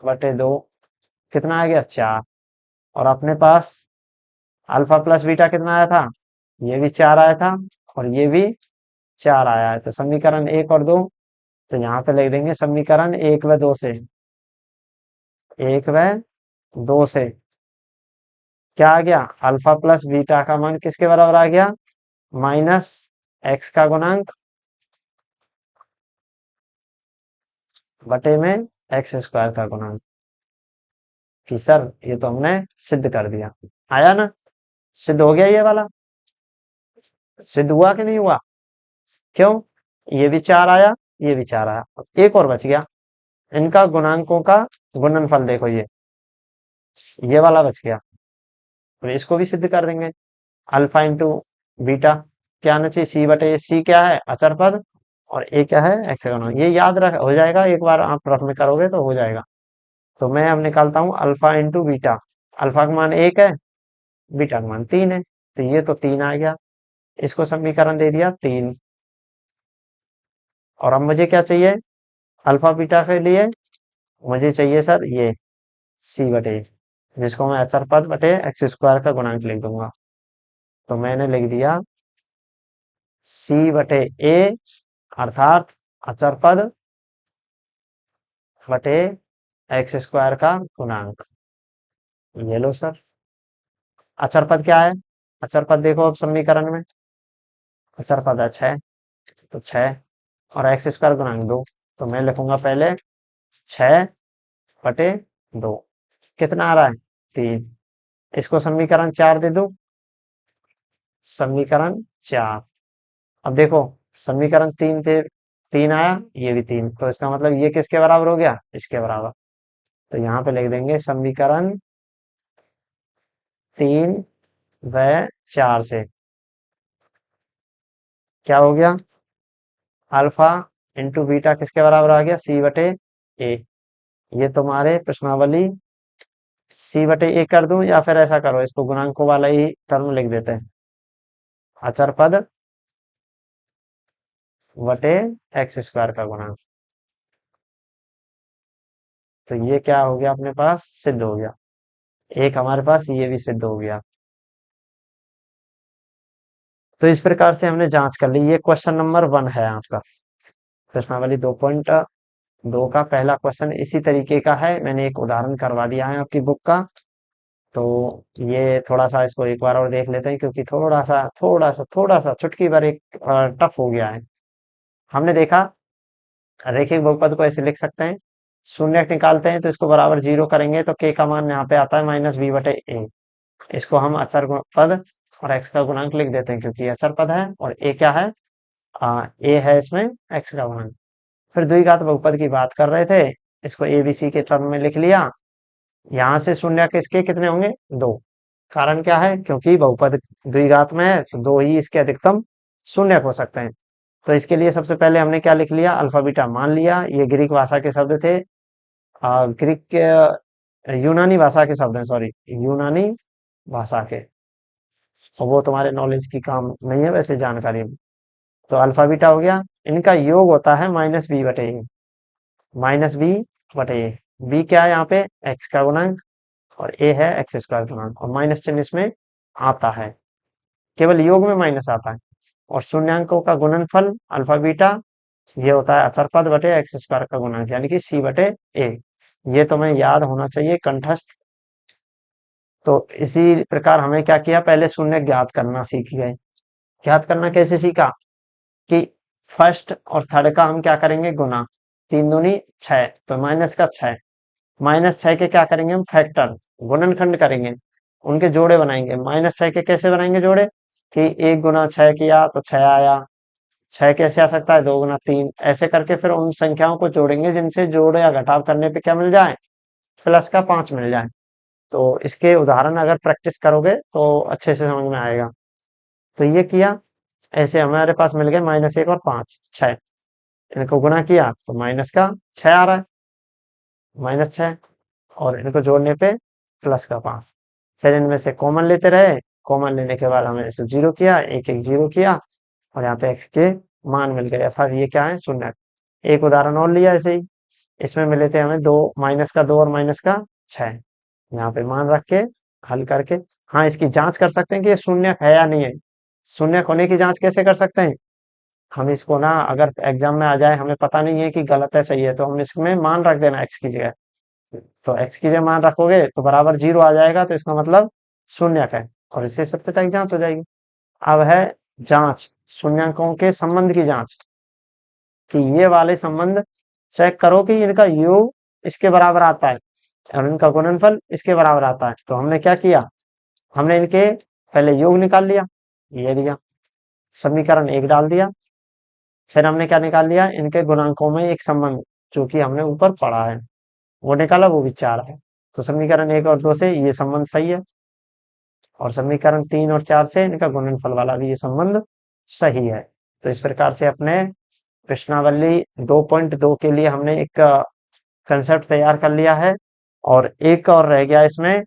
बटे 2, कितना आ गया, 4। और अपने पास अल्फा प्लस बीटा कितना आया था, ये भी 4 आया था और ये भी 4 आया है। तो समीकरण 1 और 2, तो यहाँ पे लिख देंगे समीकरण 1 व 2 से, 1 व 2 से क्या आ गया, अल्फा प्लस बीटा का मान किसके बराबर आ गया, -x का गुणांक बटे में x² का गुणांक। कि सर ये तो हमने सिद्ध कर दिया, आया ना, सिद्ध हो गया ये वाला, सिद्ध हुआ कि नहीं हुआ, क्यों, ये भी 4 आया, ये भी 4 आया, एक और बच गया, इनका गुणांकों का गुणनफल देखो, ये वाला बच गया। तो इसको भी सिद्ध कर देंगे, अल्फा इंटू बीटा क्या आना चाहिए, c/c क्या है, अचर पद, और a क्या है, x का गुणांक। ये याद रख हो जाएगा, एक बार आप रफ में करोगे तो हो जाएगा। तो मैं अब निकालता हूँ अल्फा इंटू बीटा, अल्फा का मान 1 है, बीटा का मान 3 है, तो ये तो 3 आ गया, इसको समीकरण दे दिया 3। और अब मुझे क्या चाहिए, अल्फा बीटा के लिए मुझे चाहिए सर ये c/a, जिसको मैं अचर पद बटे x² का गुणांक लिख दूंगा। तो मैंने लिख दिया c/a, अर्थात अचर पद बटे x² का गुणांक। ये लो सर, अचर पद क्या है, अचर पद देखो अब समीकरण में, अचर पद है 6, तो 6 और x² गुणांक 2, तो मैं लिखूंगा पहले 6/2, कितना आ रहा है, 3। इसको समीकरण 4 दे दो, समीकरण 4। अब देखो समीकरण 3 थे, 3 आया, ये भी 3, तो इसका मतलब ये किसके बराबर हो गया, इसके बराबर। तो यहाँ पे लिख देंगे समीकरण 3 व 4 से क्या हो गया, अल्फा इंटू बीटा किसके बराबर आ गया, c/a। ये तुम्हारे प्रश्नावली c/a कर दूं, या फिर ऐसा करो, इसको गुणांकों वाला ही टर्म लिख देते हैं, अचर पद बटे x² का गुणांक। तो ये क्या हो गया, अपने पास सिद्ध हो गया, एक हमारे पास ये भी सिद्ध हो गया। तो इस प्रकार से हमने जांच कर ली, ये क्वेश्चन नंबर 1 है आपका, प्रश्नावली 2.2 का पहला क्वेश्चन इसी तरीके का है, मैंने एक उदाहरण करवा दिया है आपकी बुक का। तो ये थोड़ा सा इसको एक बार और देख लेते हैं, क्योंकि थोड़ा सा चुटकी भर एक टफ हो गया है। हमने देखा रैखिक बहुपद को ऐसे लिख सकते हैं, शून्य निकालते हैं तो इसको बराबर 0 करेंगे तो k का मान यहाँ पे आता है -b/a। इसको हम अचर पद और x का गुणांक लिख देते हैं, क्योंकि ये अचर पद है और a क्या है, a है इसमें x का गुणांक। फिर द्विघात बहुपद की बात कर रहे थे, इसको abc के टर्म में लिख लिया। यहाँ से शून्य किसके कितने होंगे, 2। कारण क्या है, क्योंकि बहुपद द्विघात में है, तो 2 ही इसके अधिकतम शून्य हो सकते हैं। तो इसके लिए सबसे पहले हमने क्या लिख लिया, अल्फा बीटा मान लिया, ये ग्रीक भाषा के शब्द थे, ग्रीक के यूनानी भाषा के शब्द हैं, सॉरी यूनानी भाषा के, और वो तुम्हारे नॉलेज की काम नहीं है वैसे जानकारी में। तो अल्फा बीटा हो गया, इनका योग होता है -b/a, -b/a। बी क्या है यहाँ पे, एक्स का गुणांक, और ए है एक्स स्क्वायर गुणांक, और माइनस चिन्ह इसमें आता है, केवल योग में माइनस आता है। और शून्यांकों का गुणनफल अल्फा बीटा, ये होता है अचर पद बटे एक्स स्क्वायर का गुणांक, यानी कि c/a। ये तुम्हें याद होना चाहिए कंठस्थ। तो इसी प्रकार हमें क्या किया, पहले शून्य ज्ञात करना सीख गए। ज्ञात करना कैसे सीखा, कि फर्स्ट और थर्ड का हम क्या करेंगे, गुना, 3 दूनी 6, तो -6, -6 के क्या करेंगे हम, फैक्टर, गुणनखंड करेंगे, उनके जोड़े बनाएंगे। -6 के कैसे बनाएंगे जोड़े, कि 1 गुना 6 किया तो 6 आया, 6 कैसे आ सकता है, 2 गुना 3, ऐसे करके फिर उन संख्याओं को जोड़ेंगे जिनसे जोड़ या घटाव करने पे क्या मिल जाए, +5 मिल जाए। तो इसके उदाहरण अगर प्रैक्टिस करोगे तो अच्छे से समझ में आएगा। तो ये किया, ऐसे हमारे पास मिल गए -1 और 5, 6, इनको गुना किया तो माइनस का 6 आ रहा है, -6, और इनको जोड़ने पे +5। फिर इनमें से कॉमन लेते रहे, कॉमन लेने के बाद हमने इसे जीरो किया, एक एक जीरो किया, और यहाँ पे एक्स के मान मिल गए, अर्थात ये क्या है, शून्य। एक उदाहरण और लिया ऐसे ही, इसमें मिले थे हमें दो, -2 और -6, यहाँ पे मान रख के हल करके, हाँ इसकी जांच कर सकते हैं कि ये शून्य है या नहीं है। शून्य होने की जांच कैसे कर सकते हैं, हम इसको ना, अगर एग्जाम में आ जाए, हमें पता नहीं है कि गलत है सही है, तो हम इसमें मान रख देना एक्स की जगह। तो एक्स की जगह मान रखोगे तो बराबर जीरो आ जाएगा, तो इसका मतलब शून्य है, और इससे सत्यता की जांच हो जाएगी। अब है जांच, शून्यांकों के संबंध की जांच, कि ये वाले संबंध चेक करो कि इनका योग इसके बराबर आता है और इनका गुणनफल इसके बराबर आता है। तो हमने क्या किया, हमने इनके पहले योग निकाल लिया, ये लिया, समीकरण 1 डाल दिया, फिर हमने क्या निकाल लिया, इनके गुणांकों में एक संबंध जो कि हमने ऊपर पढ़ा है वो निकाला, वो भी 4 है। तो समीकरण 1 और 2 से ये संबंध सही है, और समीकरण 3 और 4 से इनका गुणनफल वाला भी ये संबंध सही है। तो इस प्रकार से अपने प्रश्नावली 2.2 के लिए हमने एक कंसेप्ट तैयार कर लिया है। और एक और रह गया इसमें,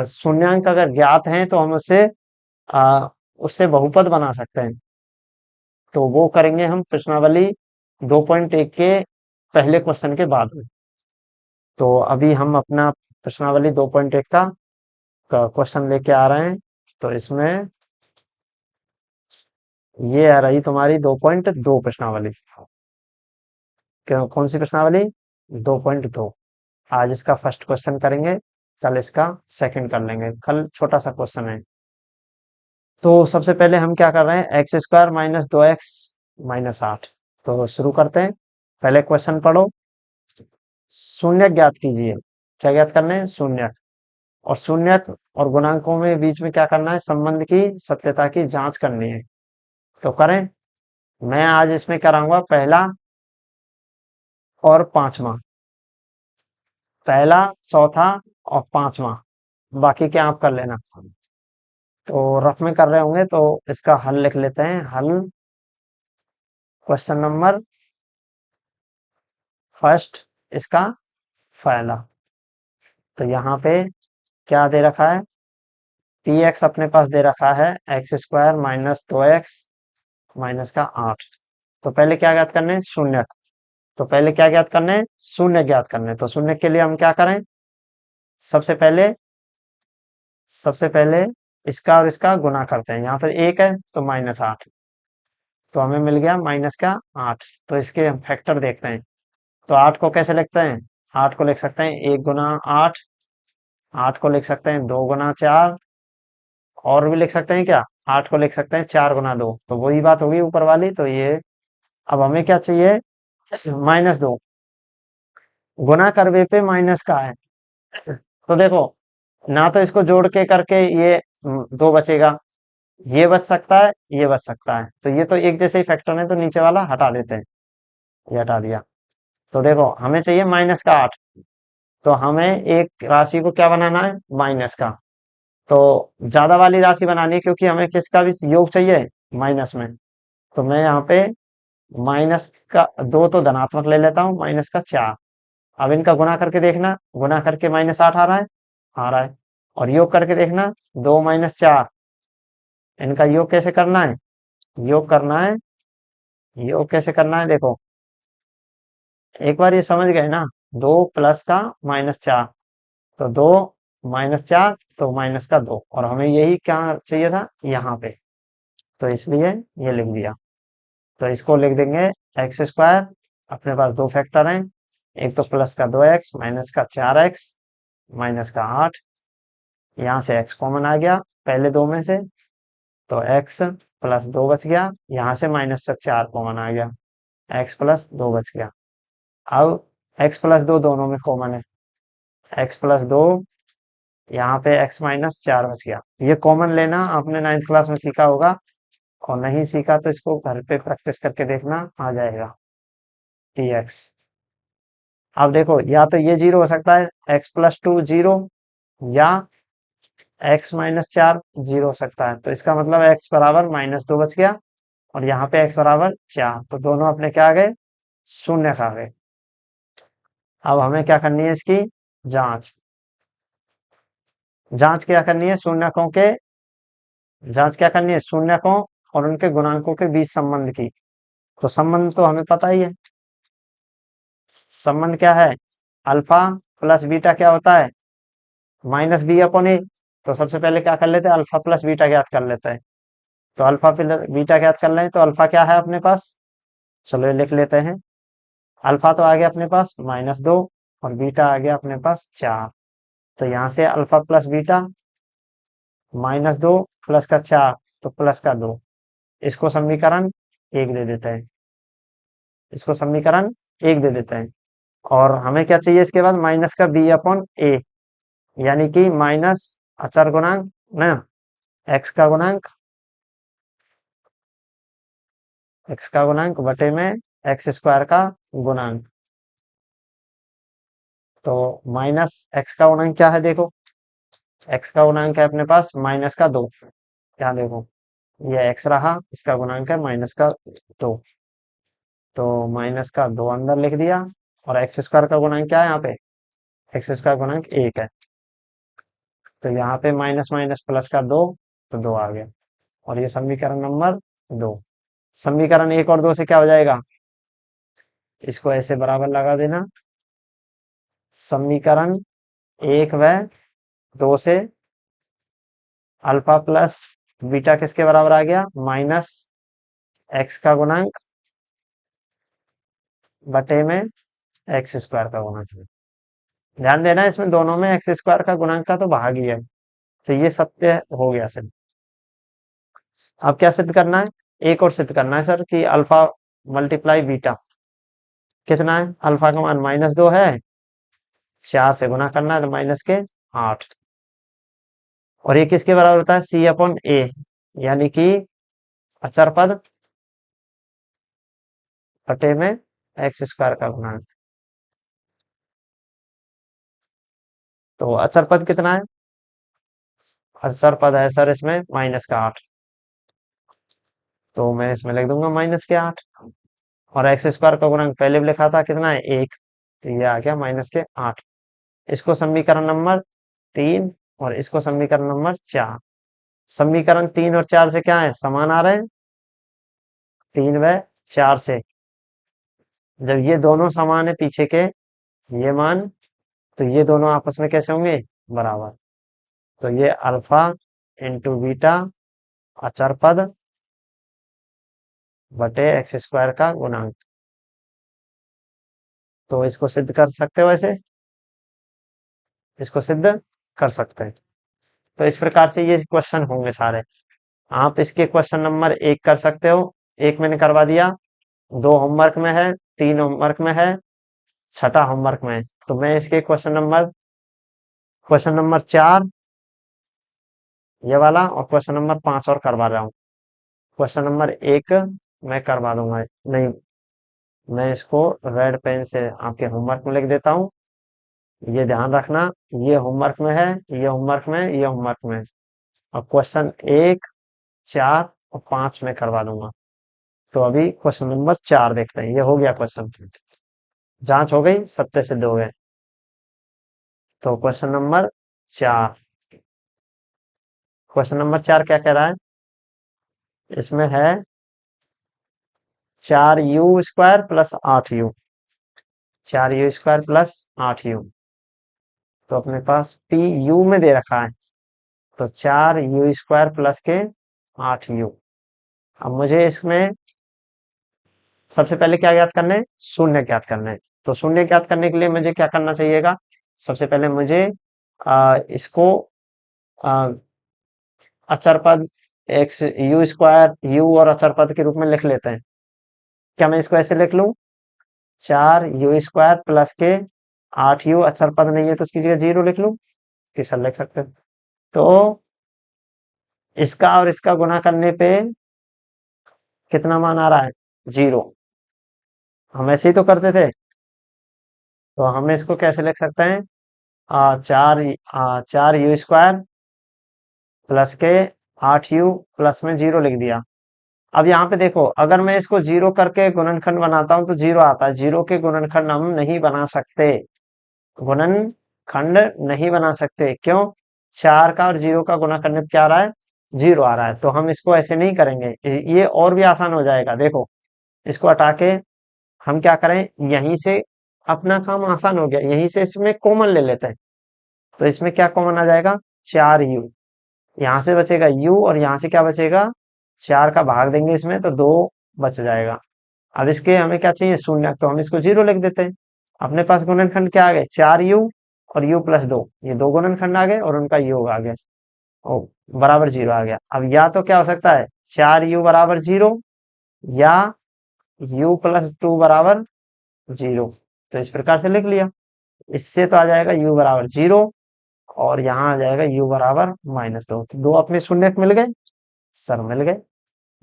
शून्यांक अगर ज्ञात हैं तो हम उससे बहुपद बना सकते हैं। तो वो करेंगे हम प्रश्नावली 2.1 के पहले क्वेश्चन के बाद में। तो अभी हम अपना प्रश्नावली 2.1 का क्वेश्चन लेके आ रहे हैं। तो इसमें ये आ रही तुम्हारी 2.2 प्रश्नावली। कौन सी प्रश्नावली, 2.2। आज इसका फर्स्ट क्वेश्चन करेंगे, कल इसका सेकंड कर लेंगे, कल छोटा सा क्वेश्चन है। तो सबसे पहले हम क्या कर रहे हैं, x² - 2x - 8। तो शुरू करते हैं, पहले क्वेश्चन पढ़ो, शून्य ज्ञात कीजिए। क्या ज्ञात करना है, शून्य, और शून्य और गुणांकों में बीच में क्या करना है, संबंध की सत्यता की जांच करनी है। तो करें, मैं आज इसमें कराऊंगा पहला और पांचवा, पहला, चौथा और पांचवा, बाकी क्या आप कर लेना। तो रफ में कर रहे होंगे तो इसका हल लिख लेते हैं, हल क्वेश्चन नंबर फर्स्ट, इसका पहला। तो यहाँ पे क्या दे रखा है, पी एक्स अपने पास दे रखा है x² - 2x -8। तो पहले क्या ज्ञात करने हैं, शून्य। तो पहले क्या ज्ञात करने हैं, शून्य ज्ञात करने। तो शून्य के लिए हम क्या करें, सबसे पहले सबसे पहले इसका और इसका गुना करते हैं। यहाँ पे 1 है तो -8, तो हमें मिल गया -8। तो इसके हम फैक्टर देखते हैं। तो 8 को कैसे लिखते हैं, 8 को लिख सकते हैं 1 गुना 8, 8 को लिख सकते हैं 2 गुना 4, और भी लिख सकते हैं क्या, 8 को लिख सकते हैं 4 गुना 2। तो वही बात होगी ऊपर वाली। तो ये, अब हमें क्या चाहिए, -2, गुना करवे पे माइनस का है। तो देखो, ना तो इसको जोड़ के करके ये 2 बचेगा, ये बच सकता है, ये बच सकता है, तो ये तो एक जैसे ही फैक्टर है, तो नीचे वाला हटा देते हैं, ये हटा दिया। तो देखो हमें चाहिए -8, तो हमें एक राशि को क्या बनाना है, माइनस का। तो ज्यादा वाली राशि बनानी है, क्योंकि हमें किसका भी योग चाहिए, माइनस में। तो मैं यहाँ पे माइनस का 2 तो धनात्मक ले लेता हूँ, -4। अब इनका गुणा करके देखना, गुणा करके -8 आ रहा है, आ रहा है। और योग करके देखना, 2 - 4, इनका योग कैसे करना है, योग करना है, योग कैसे करना है देखो, एक बार ये समझ गए ना, 2 प्लस का -4, तो 2 - 4 तो माइनस का 2, और हमें यही क्या चाहिए था यहाँ पे, तो इसलिए ये लिख दिया। तो इसको लिख देंगे x², अपने पास दो फैक्टर हैं, एक तो प्लस का 2x माइनस का 4x माइनस का 8, यहाँ से x कॉमन आ गया पहले दो में से, तो x प्लस 2 बच गया, यहाँ से माइनस का 4 कॉमन आ गया, x प्लस 2 बच गया। अब x प्लस 2 दोनों में कॉमन है, x प्लस 2, यहाँ पे x माइनस 4 बच गया। ये कॉमन लेना आपने 9th क्लास में सीखा होगा, और नहीं सीखा तो इसको घर पे प्रैक्टिस करके देखना, आ जाएगा px। अब देखो, या तो ये 0 हो सकता है, x प्लस 2 0, या x माइनस 4 0 हो सकता है, तो इसका मतलब x बराबर -2 बच गया, और यहाँ पे x बराबर 4, तो दोनों अपने क्या आ गए, शून्य आ गए। अब हमें क्या करनी है, इसकी जांच। जांच क्या करनी है, शून्यकों के, जांच क्या करनी है, शून्यकों और उनके गुणांकों के बीच संबंध की। तो संबंध तो हमें पता ही है, संबंध क्या है, अल्फा प्लस बीटा क्या होता है, -b/a। तो सबसे पहले क्या कर लेते हैं, अल्फा प्लस बीटा ज्ञात कर लेते हैं। तो अल्फा प्लस बीटा ज्ञात कर लें, तो अल्फा क्या है अपने पास, चलो ये लिख लेते हैं। अल्फा तो आ गया अपने पास -2, और बीटा आ गया अपने पास 4। तो यहाँ से अल्फा प्लस बीटा, -2 प्लस का 4, तो प्लस का 2, इसको समीकरण 1 दे देते हैं, इसको समीकरण 1 दे देते हैं। और हमें क्या चाहिए इसके बाद, माइनस का b/a, यानी कि माइनस अचर गुणांक ना, x का गुणांक, x का गुणांक बटे में x² का गुणांक। तो माइनस x का गुणांक क्या है देखो, x का गुणांक है अपने पास माइनस का 2, यहाँ देखो ये x रहा, इसका गुणांक है -2, तो -2 अंदर लिख दिया, और x² का गुणांक क्या है यहाँ पे, x² गुणांक 1 है, तो यहाँ पे माइनस माइनस प्लस का 2, तो 2 आ गया, और ये समीकरण नंबर 2। समीकरण 1 और 2 से क्या हो जाएगा, इसको ऐसे बराबर लगा देना, समीकरण 1 व 2 से अल्फा प्लस बीटा किसके बराबर आ गया, -x का गुणांक बटे में x² का गुणांक। ध्यान देना, इसमें दोनों में x² का गुणांक का तो भाग ही है, तो ये सत्य हो गया सिद्ध। अब क्या सिद्ध करना है, एक और सिद्ध करना है सर, कि अल्फा मल्टीप्लाई बीटा कितना है, अल्फा का मान -2 है, 4 से गुना करना है, तो -8, और ये किसके बराबर होता है, c/a, यानी कि अचर पद बटे में x² का गुणांक। तो अचर पद कितना है, अचर पद है सर इसमें -8, तो मैं इसमें लिख दूंगा -8, और x² का गुणांक पहले भी लिखा था कितना है, 1, तो ये आ गया -8। इसको समीकरण नंबर 3, और इसको समीकरण नंबर 4। समीकरण 3 और 4 से क्या है, समान आ रहे हैं, 3 व 4 से, जब ये दोनों समान है पीछे के ये मान, तो ये दोनों आपस में कैसे होंगे, बराबर। तो ये अल्फा इंटू बीटा अचर पद बटे x² का गुणांक। तो इसको सिद्ध कर सकते हो ऐसे, इसको सिद्ध कर सकते हैं। तो इस प्रकार से ये क्वेश्चन होंगे सारे। आप इसके क्वेश्चन नंबर 1 कर सकते हो, एक मैंने करवा दिया, 2 होमवर्क में है, 3 होमवर्क में है, छठा होमवर्क में है। तो मैं इसके क्वेश्चन नंबर 4 ये वाला, और क्वेश्चन नंबर 5 और करवा रहा हूँ। क्वेश्चन नंबर 1 मैं करवा दूंगा, नहीं, मैं इसको रेड पेन से आपके होमवर्क में लिख देता हूँ, ये ध्यान रखना, ये होमवर्क में है, ये होमवर्क में, ये होमवर्क में, और क्वेश्चन 1, 4 और 5 में करवा दूंगा। तो अभी क्वेश्चन नंबर 4 देखते हैं, ये हो गया क्वेश्चन, जांच हो गई, सत्य सिद्ध हो गए। तो क्वेश्चन नंबर 4, क्वेश्चन नंबर 4 क्या कह रहा है? इसमें है 4u² plus 8u। 4u² plus 8u। तो अपने पास पी यू में दे रखा है, तो 4u² प्लस के 8u। अब मुझे इसमें सबसे पहले क्या ज्ञात करना है? शून्य ज्ञात करना है। तो शून्य ज्ञात करने के लिए मुझे क्या करना चाहिएगा? सबसे पहले मुझे इसको आ, अचर पद एक्स u² यू और अचर पद के रूप में लिख लेते हैं। क्या मैं इसको ऐसे लिख लूं? 4u² प्लस के 8u, अचर पद नहीं है तो उसकी जगह 0 लिख लूं, कि सर लिख सकते हैं। तो इसका और इसका गुना करने पे कितना मान आ रहा है? 0। हम ऐसे ही तो करते थे। तो हम इसको कैसे लिख सकते हैं? 4u² प्लस के 8u प्लस में 0 लिख दिया। अब यहाँ पे देखो, अगर मैं इसको 0 करके गुणनखंड बनाता हूं तो 0 आता है। 0 के गुणनखंड हम नहीं बना सकते, गुणनखंड नहीं बना सकते। क्यों? 4 का और 0 का गुणा करने पे क्या आ रहा है? 0 आ रहा है। तो हम इसको ऐसे नहीं करेंगे, ये और भी आसान हो जाएगा। देखो, इसको हटा के हम क्या करें, यहीं से अपना काम आसान हो गया, यहीं से इसमें कॉमन ले लेते हैं। तो इसमें क्या कॉमन आ जाएगा? 4u। यहां से बचेगा u और यहां से क्या बचेगा? 4 का भाग देंगे इसमें तो 2 बच जाएगा। अब इसके हमें क्या चाहिए? शून्य। तो हम इसको 0 लिख देते हैं। अपने पास गुणनखंड क्या आ गए? 4u और u प्लस 2, ये दो गुणनखंड आ गए और उनका योग आ गया, ओ बराबर 0 आ गया। अब या तो क्या हो सकता है? 4u बराबर 0 या u प्लस 2 बराबर 0। तो इस प्रकार से लिख लिया। इससे तो आ जाएगा u बराबर 0 और यहाँ आ जाएगा u बराबर -2। तो दो अपने शून्य मिल गए, सर मिल गए।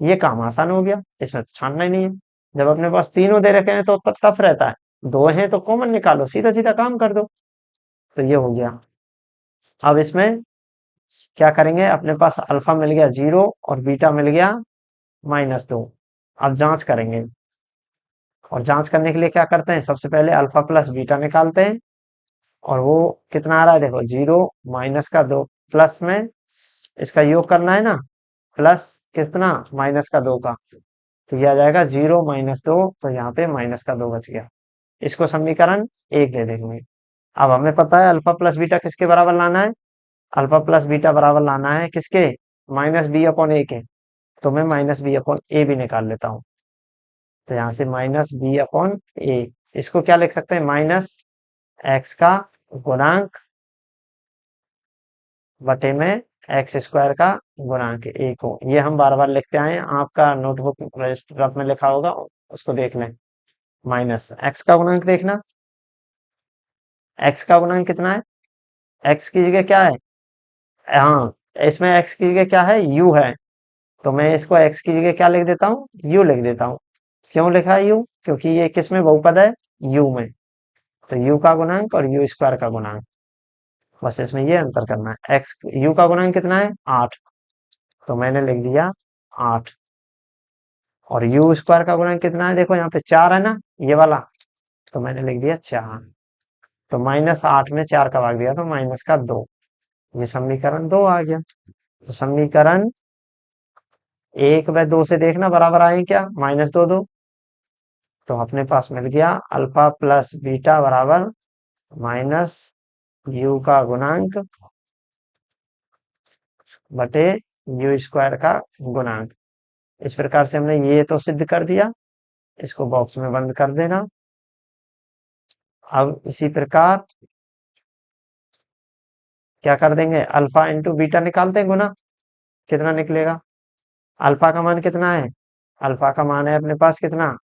ये काम आसान हो गया, इसमें तो छानना ही नहीं है। जब अपने पास तीनों दे रखे हैं तो टफ रहता है, दो हैं तो कॉमन निकालो, सीधा सीधा काम कर दो। तो ये हो गया। अब इसमें क्या करेंगे? अपने पास अल्फा मिल गया 0 और बीटा मिल गया -2। अब जांच करेंगे, और जांच करने के लिए क्या करते हैं? सबसे पहले अल्फा प्लस बीटा निकालते हैं, और वो कितना आ रहा है? देखो, 0 माइनस का 2 प्लस में इसका योग करना है ना, प्लस कितना? माइनस का 2 का। तो ये आ जाएगा 0 -2, तो यहाँ पे माइनस का 2 बच गया। इसको समीकरण 1 दे देंगे। अब हमें पता है अल्फा प्लस बीटा किसके बराबर लाना है? अल्फा प्लस बीटा बराबर लाना है किसके? -b/a के। तो मैं -b/a भी निकाल लेता हूँ। तो यहाँ से -b/a, इसको क्या लिख सकते हैं? माइनस एक्स का गुणांक बटे में x² का गुणांक a को। ये हम बार बार लिखते आए हैं, आपका नोटबुक रफ में लिखा होगा, उसको देख लें। माइनस एक्स का गुणांक देखना, एक्स का गुणांक कितना है? एक्स की जगह क्या है? हाँ, इसमें एक्स की जगह क्या है? यू है। तो मैं इसको एक्स की जगह क्या लिख देता हूँ? यू लिख देता हूँ। क्यों लिखा है यू? क्योंकि ये किस में बहुपद है? यू में। तो यू का गुणांक और u² का गुणांक, बस इसमें ये अंतर करना है। एक्स यू का गुणांक कितना है? 8। तो मैंने लिख दिया 8। और u² का गुणांक कितना है? देखो यहाँ पे 4 है ना, ये वाला। तो मैंने लिख दिया 4। तो -8 में 4 का भाग दिया तो माइनस का 2। ये समीकरण 2 आ गया। तो समीकरण 1 व 2 से देखना बराबर आए क्या? -2 2। तो अपने पास मिल गया अल्फा प्लस बीटा बराबर माइनस यू का गुणांक बटे u² का गुणांक। इस प्रकार से हमने ये तो सिद्ध कर दिया, इसको बॉक्स में बंद कर देना। अब इसी प्रकार क्या कर देंगे? अल्फा इंटू बीटा निकालते हैं गुना, कितना निकलेगा? अल्फा का मान कितना है? अल्फा का मान है अपने पास कितना?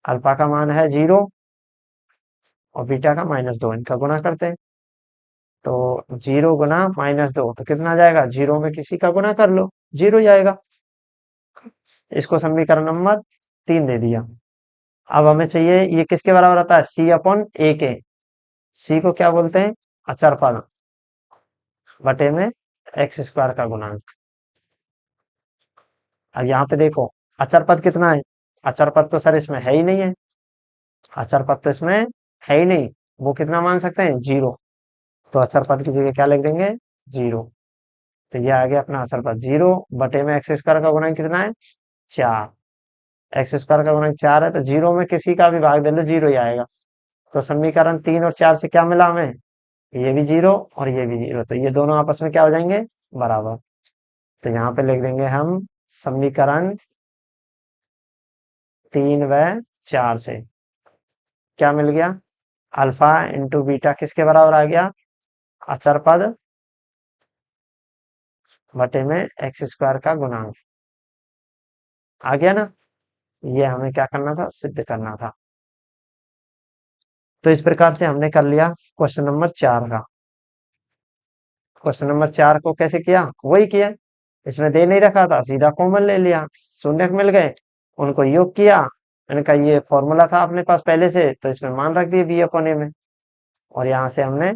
अल्फा का मान है 0 और बीटा का -2, इनका गुना करते हैं। तो 0 गुना -2 तो कितना आ जाएगा? 0 में किसी का गुना कर लो, 0 जाएगा। इसको समीकरण नंबर 3 दे दिया। अब हमें चाहिए ये किसके बराबर आता है? c/a के। c को क्या बोलते हैं? अचर पद बटे में x² का गुणांक। अब यहाँ पे देखो, अचर पद कितना है? अचर पद तो सर इसमें है ही नहीं है, अचर पद तो इसमें है ही नहीं। वो कितना मान सकते हैं? 0। तो अचर पद की जगह क्या लिख देंगे? 0। तो ये आ गया अपना आंसर पर 0 बटे में एक्स स्क्वायर का गुणन कितना है 4। एक्स स्क्वायर का गुणन 4 है तो 0 में किसी का भी भाग दे लो 0 ही आएगा। तो समीकरण 3 और 4 से क्या मिला हमें, ये भी 0 और ये भी 0, तो ये दोनों आपस में क्या हो जाएंगे बराबर। तो यहाँ पे लिख देंगे हम समीकरण 3 व 4 से क्या मिल गया, अल्फा इंटू बीटा किसके बराबर आ गया, अचर पद बटे में एक्स स्क्वायर का गुणांक आ गया ना। ये हमें क्या करना था, सिद्ध करना था। तो इस प्रकार से हमने कर लिया क्वेश्चन नंबर 4 का। क्वेश्चन नंबर 4 को कैसे किया, वही किया, इसमें दे नहीं रखा था, सीधा कॉमन ले लिया, शून्य मिल गए, उनको योग किया, इनका ये फॉर्मूला था अपने पास पहले से, तो इसमें मान रख दिए बी अपॉन ए में, और यहाँ से हमने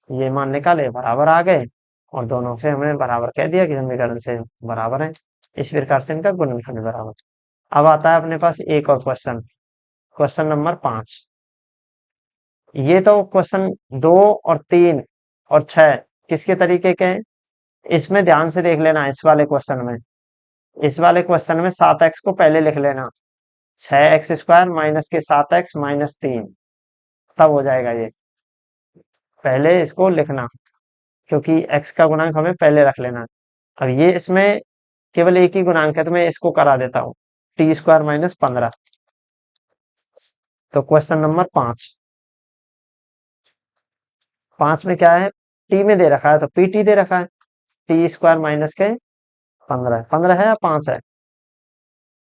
ये मान निकाले, बराबर आ गए, और दोनों से हमने बराबर कह दिया कि समीकरण से बराबर है। इस प्रकार से इनका गुणनखंड बराबर। अब आता है अपने पास एक और क्वेश्चन, क्वेश्चन नंबर 5। ये तो क्वेश्चन 2 और 3 और 6 किसके तरीके के हैं, इसमें ध्यान से देख लेना। इस वाले क्वेश्चन में 7x को पहले लिख लेना, 6x स्क्वायर माइनस के 7x माइनस 3, तब हो जाएगा ये, पहले इसको लिखना, क्योंकि x का गुणांक हमें पहले रख लेना। अब ये इसमें केवल एक ही गुणांक है तो मैं इसको करा देता हूँ, टी स्क्वायर माइनस 15। तो क्वेश्चन नंबर 5, 5 में क्या है, टी में दे रखा है तो पीटी दे रखा है, टी स्क्वायर माइनस के 15, 15 है या 5 है,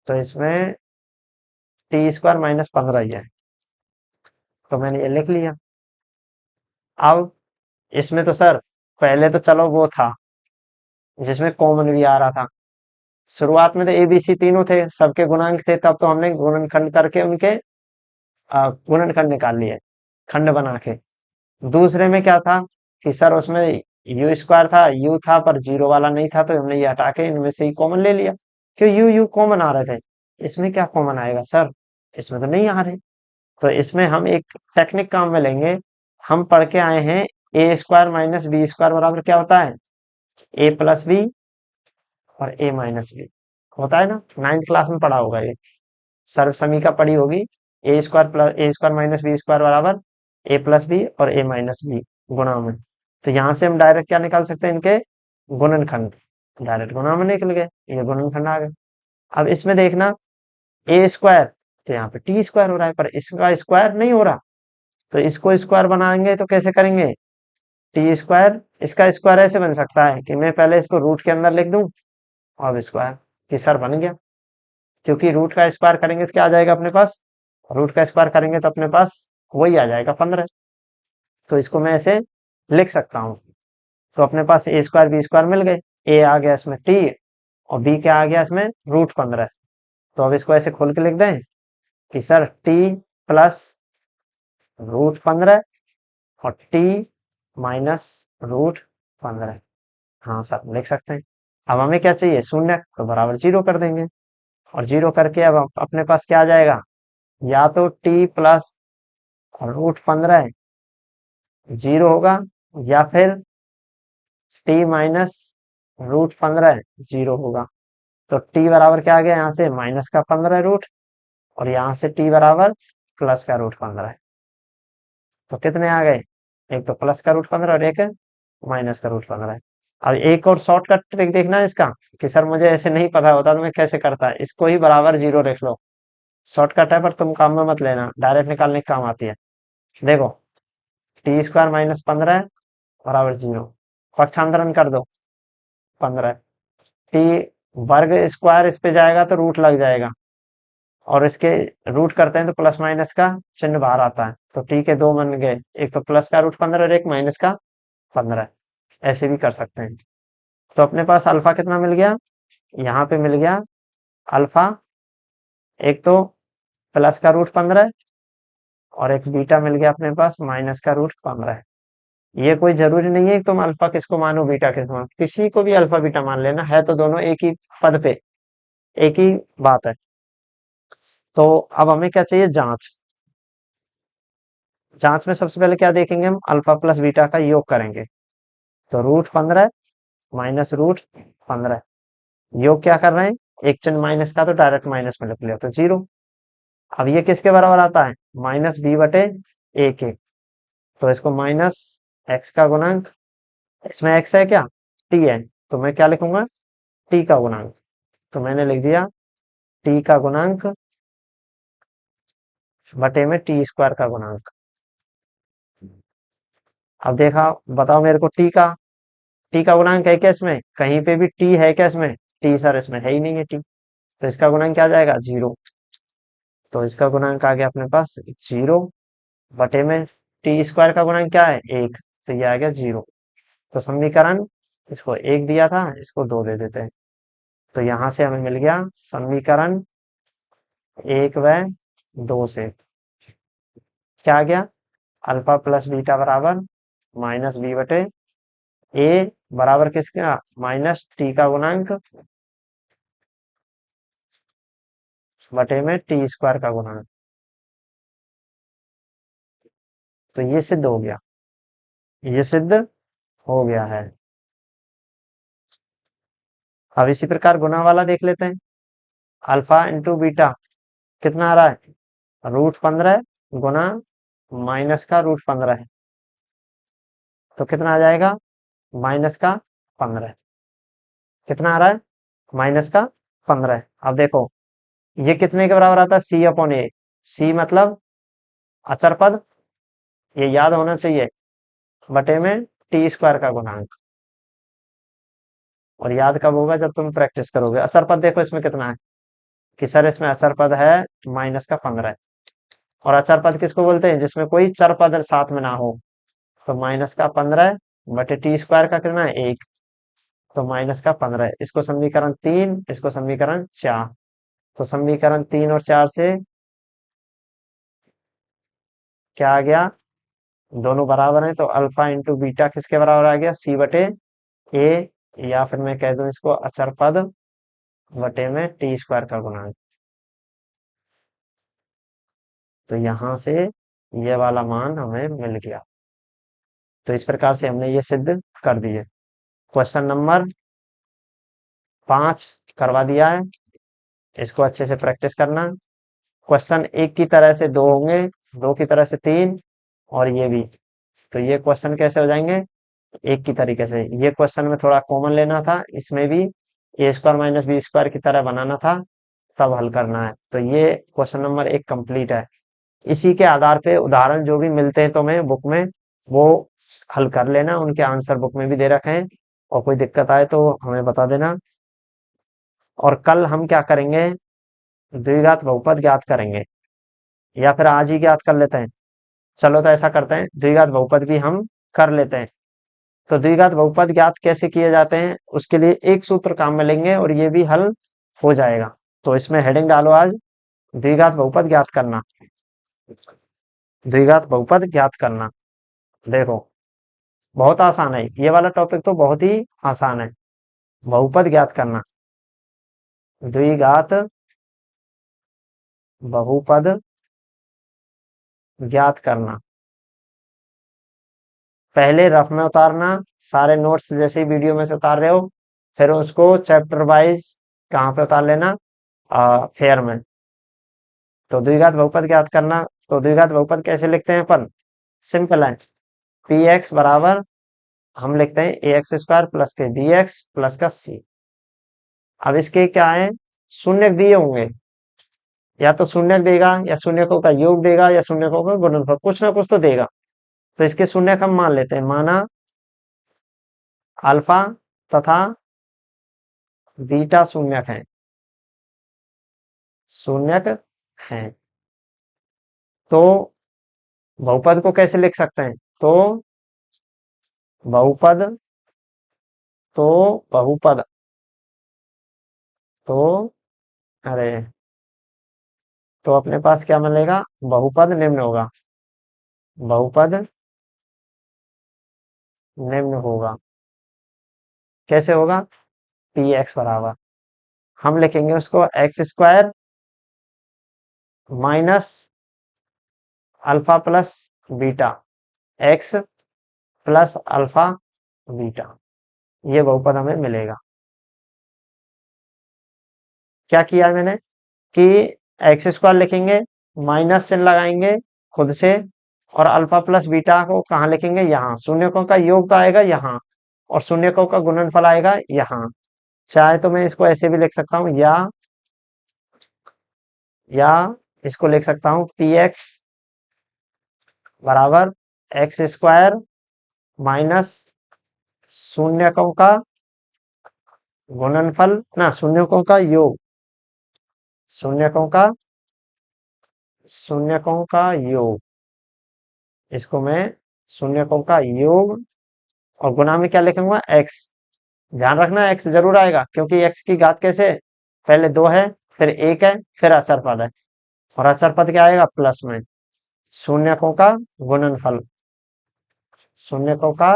तो इसमें टी स्क्वायर माइनस 15 ही है, तो मैंने ये लिख लिया। अब इसमें तो सर पहले तो चलो वो था जिसमें कॉमन भी आ रहा था, शुरुआत में तो ए बी सी तीनों थे, सबके गुणांक थे, तब तो हमने गुणनखंड करके उनके गुणनखंड निकाल लिए, खंड बना के। दूसरे में क्या था कि सर उसमें यू स्क्वायर था, यू था पर जीरो वाला नहीं था, तो हमने ये हटा के इनमें से ही कॉमन ले लिया, क्यों यू यू कॉमन आ रहे थे। इसमें क्या कॉमन आएगा सर, इसमें तो नहीं आ रहे, तो इसमें हम एक टेक्निक काम में लेंगे। हम पढ़ के आए हैं ए स्क्वायर माइनस बी स्क्वायर बराबर क्या होता है, ए प्लस बी और ए माइनस बी होता है ना, 9th क्लास में पढ़ा होगा ये, सर्व समीका पढ़ी होगी, ए स्क्वायर प्लस ए स्क्वायर माइनस बी स्क्वायर बराबर ए प्लस बी और ए माइनस बी गुणा में। तो यहाँ से हम डायरेक्ट क्या निकाल सकते हैं, इनके गुणनखंड, डायरेक्ट गुणा में निकल गए, ये गुणनखंड आ गए। अब इसमें देखना ए स्क्वायर, तो यहाँ पे टी स्क्वायर हो रहा है, पर इसका स्क्वायर नहीं हो रहा, तो इसको स्क्वायर बनाएंगे तो कैसे करेंगे, टी स्क्वायर, इसका स्क्वायर ऐसे बन सकता है कि मैं पहले इसको रूट के अंदर लिख दूं, और स्क्वायर की सर बन गया, क्योंकि रूट का स्क्वायर करेंगे तो क्या आ जाएगा अपने पास, रूट का स्क्वायर करेंगे तो अपने पास वही आ जाएगा 15, तो इसको मैं ऐसे लिख सकता हूँ। तो अपने पास ए स्क्वायर बी स्क्वायर मिल गए, ए आ गया इसमें टी और बी क्या आ गया इसमें रूट 15। तो अब इसको ऐसे खोल के लिख दें कि सर टी प्लस रूट 15 और टी माइनस रूट 15। हाँ सर लिख सकते हैं। अब हमें क्या चाहिए शून्य, तो बराबर 0 कर देंगे, और 0 करके अब अपने पास क्या आ जाएगा, या तो टी प्लस रूट 15 0 होगा, या फिर टी माइनस रूट 15 0 होगा। तो टी बराबर क्या आ गया, यहाँ से माइनस का 15 रूट, और यहाँ से टी बराबर प्लस का रूट 15। तो कितने आ गए, एक तो प्लस का रूट 15 और एक माइनस का रूट 15। अब एक और शॉर्टकट ट्रिक देखना है इसका, कि सर मुझे ऐसे नहीं पता होता तो मैं कैसे करता, इसको ही बराबर 0 लिख लो, शॉर्टकट है पर तुम काम में मत लेना, डायरेक्ट निकालने के काम आती है। देखो टी स्क्वायर माइनस 15 बराबर 0, पक्षांतरण कर दो 15, टी वर्ग स्क्वायर इस पे जाएगा तो रूट लग जाएगा, और इसके रूट करते हैं तो प्लस माइनस का चिन्ह बाहर आता है, तो टी के दो बन गए, एक तो प्लस का रूट 15 और एक माइनस का 15, ऐसे भी कर सकते हैं। तो अपने पास अल्फा कितना मिल गया, यहाँ पे मिल गया अल्फा, एक तो प्लस का रूट 15 और एक बीटा मिल गया अपने पास माइनस का रूट 15। ये कोई जरूरी नहीं है कि तुम अल्फा किसको मानो बीटा किसको मानो, किसी को भी अल्फा बीटा मान लेना है, तो दोनों एक ही पद पे एक ही बात है। तो अब हमें क्या चाहिए, जांच। जांच में सबसे पहले क्या देखेंगे हम, अल्फा प्लस बीटा का योग करेंगे, तो रूट 15 -√15। योग क्या कर रहे हैं, एक चिन्ह माइनस का तो डायरेक्ट माइनस में लिख लिया तो 0। अब ये किसके बराबर आता है, -b/a के। तो इसको माइनस एक्स का गुणांक, इसमें एक्स है क्या, टी है, तो मैं क्या लिखूंगा, टी का गुणांक। तो मैंने लिख दिया टी का गुणांक बटे में टी² का गुणांक। अब देखा, बताओ मेरे को टी का गुणांक है क्या इसमें, कहीं पे भी टी है क्या इसमें, टी सर इसमें है ही नहीं है टी, तो इसका गुणांक क्या आ जाएगा, 0। तो इसका गुणांक आ गया अपने पास 0 बटे में टी² का गुणांक क्या है, 1, तो ये आ गया 0। तो समीकरण, इसको 1 दिया था, इसको 2 दे देते हैं। तो यहां से हमें मिल गया समीकरण 1 व 2 से क्या आ गया, अल्फा प्लस बीटा बराबर -b/a बराबर किसका, माइनस टी का गुणांक बटे में टी² का गुणांक। तो ये सिद्ध हो गया, ये सिद्ध हो गया है। अब इसी प्रकार गुना वाला देख लेते हैं, अल्फा इंटू बीटा कितना आ रहा है, √15 गुना माइनस का √15 है, तो कितना आ जाएगा, -15। कितना आ रहा है, -15। अब देखो ये कितने के बराबर आता है, c/a। सी मतलब अचर पद, ये याद होना चाहिए, बटे में टी² का गुणांक। और याद कब होगा, जब तुम प्रैक्टिस करोगे। अचर पद देखो इसमें कितना है, कि सर इसमें अचर पद है -15। और अचर पद किसको बोलते हैं, जिसमें कोई चर पद साथ में ना हो। तो -15 बटे टी² का कितना है, 1, तो -15। इसको समीकरण 3, इसको समीकरण 4। तो समीकरण 3 और 4 से क्या आ गया, दोनों बराबर हैं, तो अल्फा इंटू बीटा किसके बराबर आ गया, c/a, या फिर मैं कह दूं इसको अचर पद बटे में टी² का गुणांक। तो यहां से ये वाला मान हमें मिल गया। तो इस प्रकार से हमने ये सिद्ध कर दिए। क्वेश्चन नंबर 5 करवा दिया है, इसको अच्छे से प्रैक्टिस करना। क्वेश्चन एक की तरह से दो होंगे, दो की तरह से 3, और ये भी। तो ये क्वेश्चन कैसे हो जाएंगे, एक की तरीके से। ये क्वेश्चन में थोड़ा कॉमन लेना था, इसमें भी a² - b² की तरह बनाना था, तब हल करना है। तो ये क्वेश्चन नंबर 1 कंप्लीट है। इसी के आधार पे उदाहरण जो भी मिलते हैं तुम्हें बुक में, वो हल कर लेना, उनके आंसर बुक में भी दे रखे हैं। और कोई दिक्कत आए तो हमें बता देना। और कल हम क्या करेंगे, द्विघात बहुपद ज्ञात करेंगे, या फिर आज ही ज्ञात कर लेते हैं। चलो तो ऐसा करते हैं, द्विघात बहुपद भी हम कर लेते हैं। तो द्विघात बहुपद ज्ञात कैसे किए जाते हैं, उसके लिए एक सूत्र काम में लेंगे, और ये भी हल हो जाएगा। तो इसमें हेडिंग डालो आज, द्विघात बहुपद ज्ञात करना। द्विघात बहुपद ज्ञात करना, देखो बहुत आसान है, ये वाला टॉपिक तो बहुत ही आसान है। बहुपद ज्ञात करना, द्विघात बहुपद ज्ञात करना। पहले रफ में उतारना, सारे नोट्स जैसे वीडियो में से उतार रहे हो, फिर उसको चैप्टर वाइज कहाँ पे उतार लेना, फेयर में। तो द्विघात बहुपद ज्ञात करना, तो द्विघात बहुपद कैसे लिखते हैं अपन, सिंपल है, पी एक्स बराबर हम लिखते हैं ax² प्लस के bx प्लस का c। अब इसके क्या है, शून्य दिए होंगे, या तो शून्य देगा, या शून्यकों का योग देगा, या शून्यकों का गुणनफल, कुछ ना कुछ तो देगा। तो इसके शून्य हम मान लेते हैं, माना अल्फा तथा बीटा शून्यक है, शून्यक है। तो बहुपद को कैसे लिख सकते हैं, तो बहुपद, तो बहुपद, तो अरे, तो अपने पास क्या मिलेगा, बहुपद निम्न होगा, बहुपद निम्न होगा। कैसे होगा, पी एक्स बराबर हम लिखेंगे उसको x² minus alpha plus beta, x plus alpha beta. ये बहुपद हमें मिलेगा। क्या किया है मैंने कि एक्स स्क्वायर लिखेंगे, माइनस चिन्ह लगाएंगे खुद से, और अल्फा प्लस बीटा को कहाँ लिखेंगे, यहाँ। शून्यकों का योग तो आएगा यहाँ, और शून्यकों का गुणनफल आएगा यहाँ। चाहे तो मैं इसको ऐसे भी लिख सकता हूँ, या इसको लिख सकता हूँ पी एक्स बराबर एक्स स्क्वायर माइनस शून्यकों का गुणनफल, ना शून्यकों का योग, शून्यकों का शून्यकों का योग। इसको मैं शून्यकों का योग, और गुणा में क्या लिखूंगा, एक्स। ध्यान रखना एक्स जरूर आएगा, क्योंकि एक्स की घात कैसे है, पहले दो है, फिर एक है, फिर अचर पद है, और अचर पद क्या आएगा प्लस में। शून्यकों का गुणनफल, शून्यकों का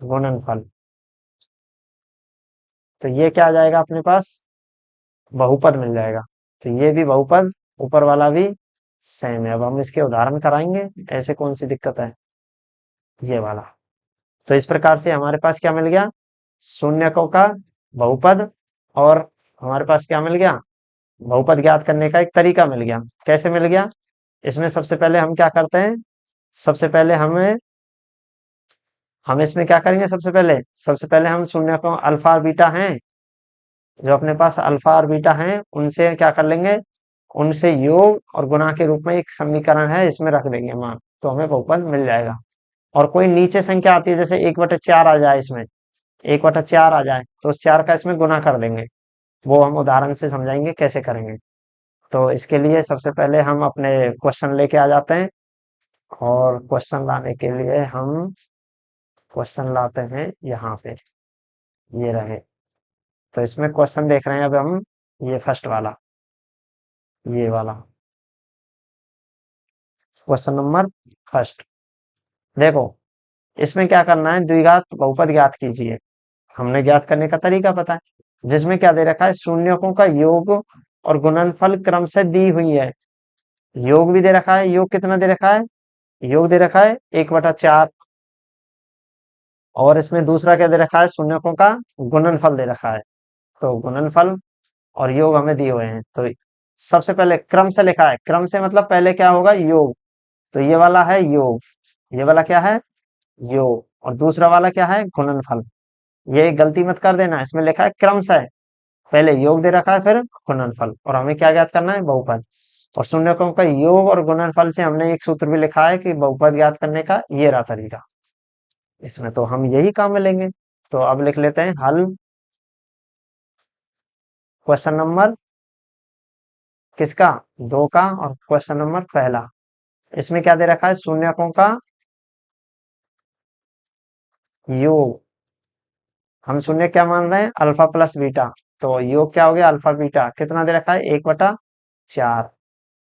गुणनफल। तो ये क्या आ जाएगा अपने पास, बहुपद मिल जाएगा। तो ये भी बहुपद, ऊपर वाला भी सेम है। अब हम इसके उदाहरण कराएंगे, ऐसे कौन सी दिक्कत है, ये वाला। तो इस प्रकार से हमारे पास क्या मिल गया, शून्यकों का बहुपद, और हमारे पास क्या मिल गया, बहुपद ज्ञात करने का एक तरीका मिल गया। कैसे मिल गया, इसमें सबसे पहले हम क्या करते हैं, सबसे पहले हम इसमें क्या करेंगे, सबसे पहले हम शून्य को अल्फा और बीटा हैं, जो अपने पास अल्फा और बीटा हैं, उनसे क्या कर लेंगे, उनसे योग और गुणा के रूप में एक समीकरण है, इसमें रख देंगे मान, तो हमें बहुपद मिल जाएगा। और कोई नीचे संख्या आती है, जैसे 1/4 आ जाए, इसमें 1/4 आ जाए, तो उस 4 का इसमें गुना कर देंगे। वो हम उदाहरण से समझाएंगे कैसे करेंगे। तो इसके लिए सबसे पहले हम अपने क्वेश्चन लेके आ जाते हैं, और क्वेश्चन लाने के लिए हम क्वेश्चन लाते हैं यहाँ पे, ये रहे। तो इसमें क्वेश्चन देख रहे हैं अब हम, ये फर्स्ट वाला, ये वाला क्वेश्चन नंबर फर्स्ट। देखो, इसमें क्या करना है, द्विघात बहुपद ज्ञात कीजिए। हमने ज्ञात करने का तरीका पता है, जिसमें क्या दे रखा है, शून्यकों का योग और गुणनफल क्रम से दी हुई है। योग भी दे रखा है, योग कितना दे रखा है, योग दे रखा है 1/4, और इसमें दूसरा क्या दे रखा है, शून्यकों का गुणनफल दे रखा है। तो गुणनफल और योग हमें दिए हुए हैं। तो सबसे पहले क्रम से लिखा है, क्रम से मतलब पहले क्या होगा, योग। तो ये वाला है योग, ये वाला क्या है, योग, और दूसरा वाला क्या है, गुणनफल। ये गलती मत कर देना, इसमें लिखा है क्रम से, पहले योग दे रखा है, फिर गुणनफल, और हमें क्या ज्ञात करना है, बहुपद। और शून्यकों का योग और गुणनफल से हमने एक सूत्र भी लिखा है कि बहुपद ज्ञात करने का, ये रहा तरीका। इसमें तो हम यही काम में लेंगे। तो अब लिख लेते हैं हल, क्वेश्चन नंबर किसका, दो का, और क्वेश्चन नंबर पहला। इसमें क्या दे रखा है, शून्यकों का योग। हम शून्य क्या मान रहे हैं, अल्फा प्लस बीटा। तो योग क्या हो गया, अल्फा बीटा कितना दे रखा है, 1/4।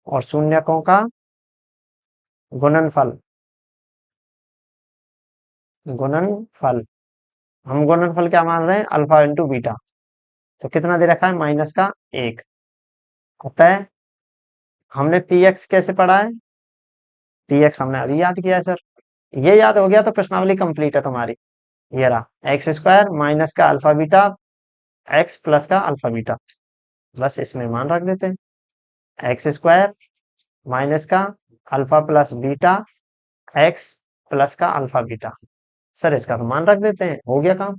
और शून्यकों का गुणनफल, गुणनफल हम गुणनफल क्या मान रहे हैं, अल्फा इंटू बीटा। तो कितना दे रखा है, माइनस का 1। अतः हमने पी एक्स कैसे पढ़ा है, पी एक्स हमने अभी याद किया है सर। ये याद हो गया तो प्रश्नावली कंप्लीट है तुम्हारी। ये रहा एक्स स्क्वायर माइनस का अल्फा बीटा, एक्स प्लस का अल्फा बीटा। बस इसमें मान रख देते हैं, एक्स स्क्वायर माइनस का alpha plus beta, x plus का अल्फा बीटा। सर इसका तो मान रख देते हैं, हो गया काम।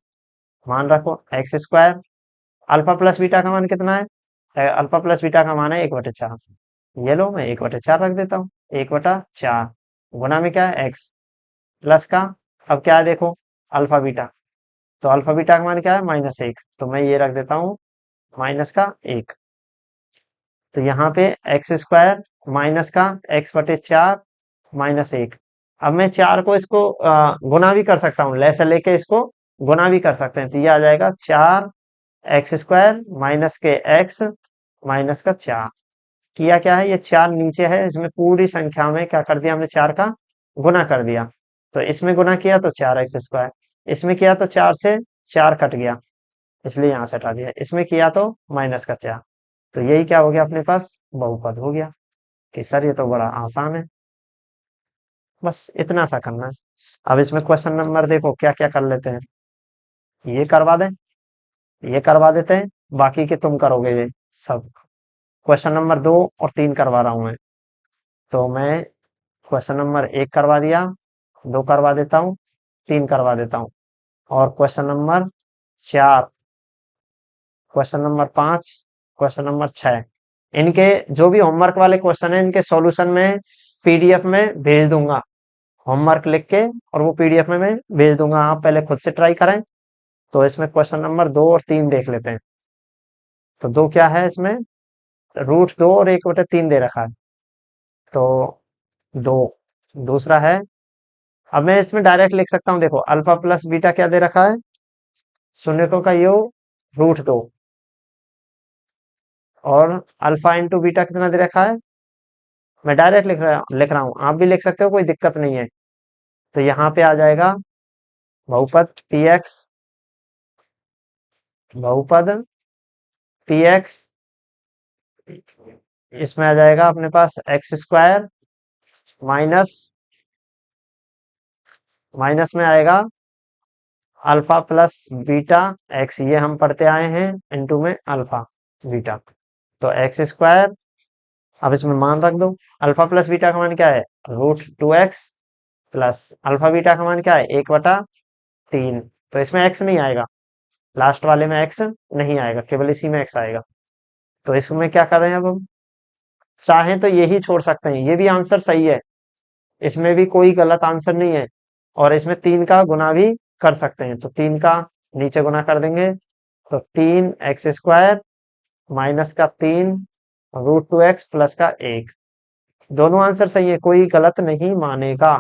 मान रखो x square, alpha plus beta का मान कितना है, अल्फा प्लस बीटा का मान है 1/4। ये लो मैं 1/4 रख देता हूँ, 1/4 गुना में क्या है, एक्स प्लस का, अब क्या है देखो, अल्फा बीटा। तो अल्फा बीटा का मान क्या है, -1। तो मैं ये रख देता हूँ माइनस का 1। तो यहाँ पे एक्स स्क्वायर माइनस का x/4 -1। अब मैं 4 को इसको गुना भी कर सकता हूँ, लेसे लेके इसको गुना भी कर सकते हैं। तो ये आ जाएगा 4x² माइनस के x माइनस का 4। किया क्या है, ये 4 नीचे है, इसमें पूरी संख्या में क्या कर दिया हमने, 4 का गुना कर दिया। तो इसमें गुना किया तो 4x², इसमें किया तो 4 से 4 कट गया, इसलिए यहाँ से हटा दिया। इसमें किया तो माइनस का 4। तो यही क्या हो गया अपने पास, बहुपद हो गया। कि सर ये तो बड़ा आसान है, बस इतना सा करना है। अब इसमें क्वेश्चन नंबर देखो क्या क्या कर लेते हैं। ये करवा दें, ये करवा देते हैं, बाकी के तुम करोगे ये सब। क्वेश्चन नंबर 2 और 3 करवा रहा हूं मैं। तो मैं क्वेश्चन नंबर 1 करवा दिया, 2 करवा देता हूँ, 3 करवा देता हूँ। और question number 4, question number 5, question number 6, इनके जो भी होमवर्क वाले क्वेश्चन है इनके सॉल्यूशन में पीडीएफ में भेज दूंगा। होमवर्क लिख के और वो पीडीएफ में मैं भेज दूंगा, आप पहले खुद से ट्राई करें। तो इसमें क्वेश्चन नंबर 2 और 3 देख लेते हैं। तो 2 क्या है इसमें, √2 और 1/3 दे रखा है। तो 2, दूसरा है, अब मैं इसमें डायरेक्ट लिख सकता हूँ, देखो अल्फा प्लस बीटा क्या दे रखा है, शून्यकों का योग √2, और अल्फा इंटू बीटा कितना दे रखा है, मैं डायरेक्ट लिख रहा हूँ, आप भी लिख सकते हो, कोई दिक्कत नहीं है। तो यहाँ पे आ जाएगा बहुपद बहुपद पी एक्स, इसमें आ जाएगा अपने पास x² माइनस, माइनस में आएगा अल्फा प्लस बीटा एक्स, ये हम पढ़ते आए हैं, इनटू में अल्फा बीटा। तो x², अब इसमें मान रख दो, अल्फा प्लस बीटा का मान क्या है, √2x, प्लस अल्फा बीटा का मान क्या है, 1/3। तो इसमें x नहीं आएगा, लास्ट वाले में x नहीं आएगा, केवल इसी में x आएगा। तो इसमें क्या कर रहे हैं अब हम, चाहें तो यही छोड़ सकते हैं, ये भी आंसर सही है, इसमें भी कोई गलत आंसर नहीं है। और इसमें 3 का गुना भी कर सकते हैं, तो 3 का नीचे गुना कर देंगे, तो 3x² माइनस का 3 √2x प्लस का 1, दोनों आंसर सही है, कोई गलत नहीं मानेगा।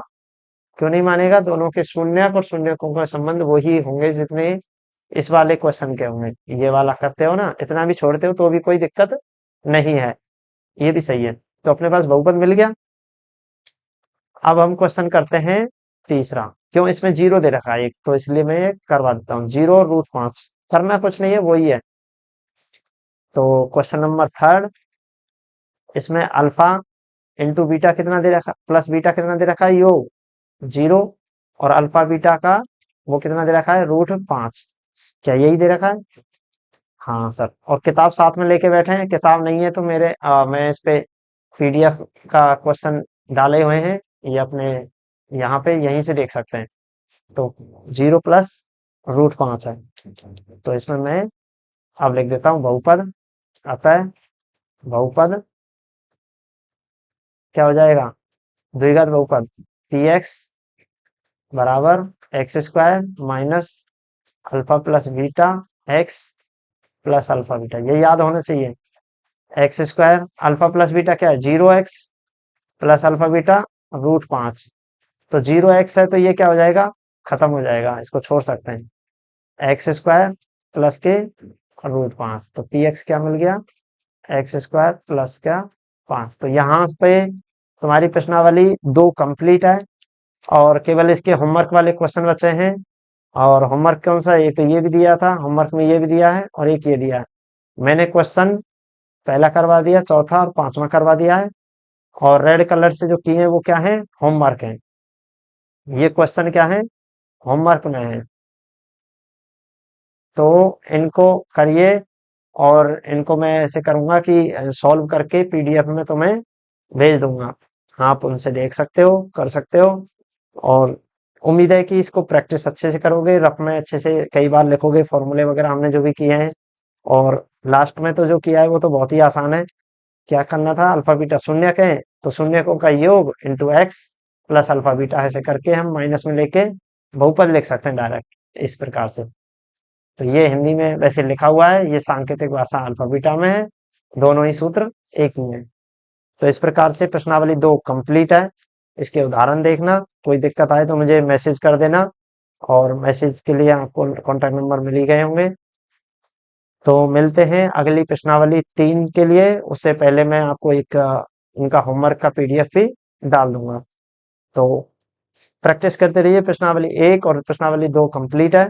क्यों नहीं मानेगा, दोनों के शून्यक और शून्यकों का संबंध वही होंगे जितने इस वाले क्वेश्चन के होंगे। ये वाला करते हो ना, इतना भी छोड़ते हो तो भी कोई दिक्कत नहीं है, ये भी सही है। तो अपने पास बहुपद मिल गया। अब हम क्वेश्चन करते हैं तीसरा, क्यों इसमें 0 दे रखा है एक, तो इसलिए मैं ये करवा देता हूँ, 0 और √5, करना कुछ नहीं है, वही है। तो क्वेश्चन नंबर 3, इसमें अल्फा इंटू बीटा कितना दे रखा, प्लस बीटा कितना दे रखा है, योग 0, और अल्फा बीटा का वो कितना दे रखा है, √5, क्या यही दे रखा है, हाँ सर। और किताब साथ में लेके बैठे हैं, किताब नहीं है तो मैं इस पे पीडीएफ का क्वेश्चन डाले हुए हैं, ये अपने यहाँ पे यहीं से देख सकते हैं। तो 0 प्लस √5 है, तो इसमें मैं अब लिख देता हूँ बहुपद, अतः बहुपद क्या हो जाएगा, द्विघात बहुपद पी एक्स बराबर x² minus alpha plus beta x plus alpha beta, ये याद होना चाहिए। x², अल्फा प्लस बीटा क्या है, 0x प्लस अल्फा बीटा √5, तो 0x है तो ये क्या हो जाएगा, खत्म हो जाएगा, इसको छोड़ सकते हैं, x² प्लस के √5, तो पी एक्स क्या मिल गया, x² प्लस क्या 5। तो यहाँ पे तुम्हारी प्रश्नावली 2 कंप्लीट है, और केवल इसके होमवर्क वाले क्वेश्चन बचे हैं। और होमवर्क कौन सा, एक तो ये भी दिया था, होमवर्क में ये भी दिया है और एक ये दिया है। मैंने क्वेश्चन पहला करवा दिया, चौथा और 5वां करवा दिया है, और रेड कलर से जो किए हैं वो क्या है, होमवर्क है। ये क्वेश्चन क्या है, होमवर्क में है, तो इनको करिए, और इनको मैं ऐसे करूंगा कि सॉल्व करके पीडीएफ में तुम्हें भेज दूंगा, आप उनसे देख सकते हो, कर सकते हो। और उम्मीद है कि इसको प्रैक्टिस अच्छे से करोगे, रफ में अच्छे से कई बार लिखोगे, फॉर्मूले वगैरह हमने जो भी किए हैं। और लास्ट में तो जो किया है वो तो बहुत ही आसान है, क्या करना था, अल्फा बीटा शून्यक है, तो शून्यकों का योग into x plus alpha beta, ऐसे करके हम माइनस में लेके बहुपद लिख सकते हैं डायरेक्ट इस प्रकार से। तो ये हिंदी में वैसे लिखा हुआ है, ये सांकेतिक भाषा अल्फा बीटा में है, दोनों ही सूत्र एक ही है। तो इस प्रकार से प्रश्नावली 2 कंप्लीट है। इसके उदाहरण देखना, कोई दिक्कत आए तो मुझे मैसेज कर देना, और मैसेज के लिए आपको कॉन्टैक्ट नंबर मिल ही गए होंगे। तो मिलते हैं अगली प्रश्नावली 3 के लिए, उससे पहले मैं आपको एक उनका होमवर्क का पीडीएफ भी डाल दूंगा। तो प्रैक्टिस करते रहिए, प्रश्नावली 1 और प्रश्नावली 2 कंप्लीट है।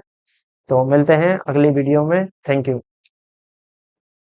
तो मिलते हैं अगली वीडियो में, थैंक यू।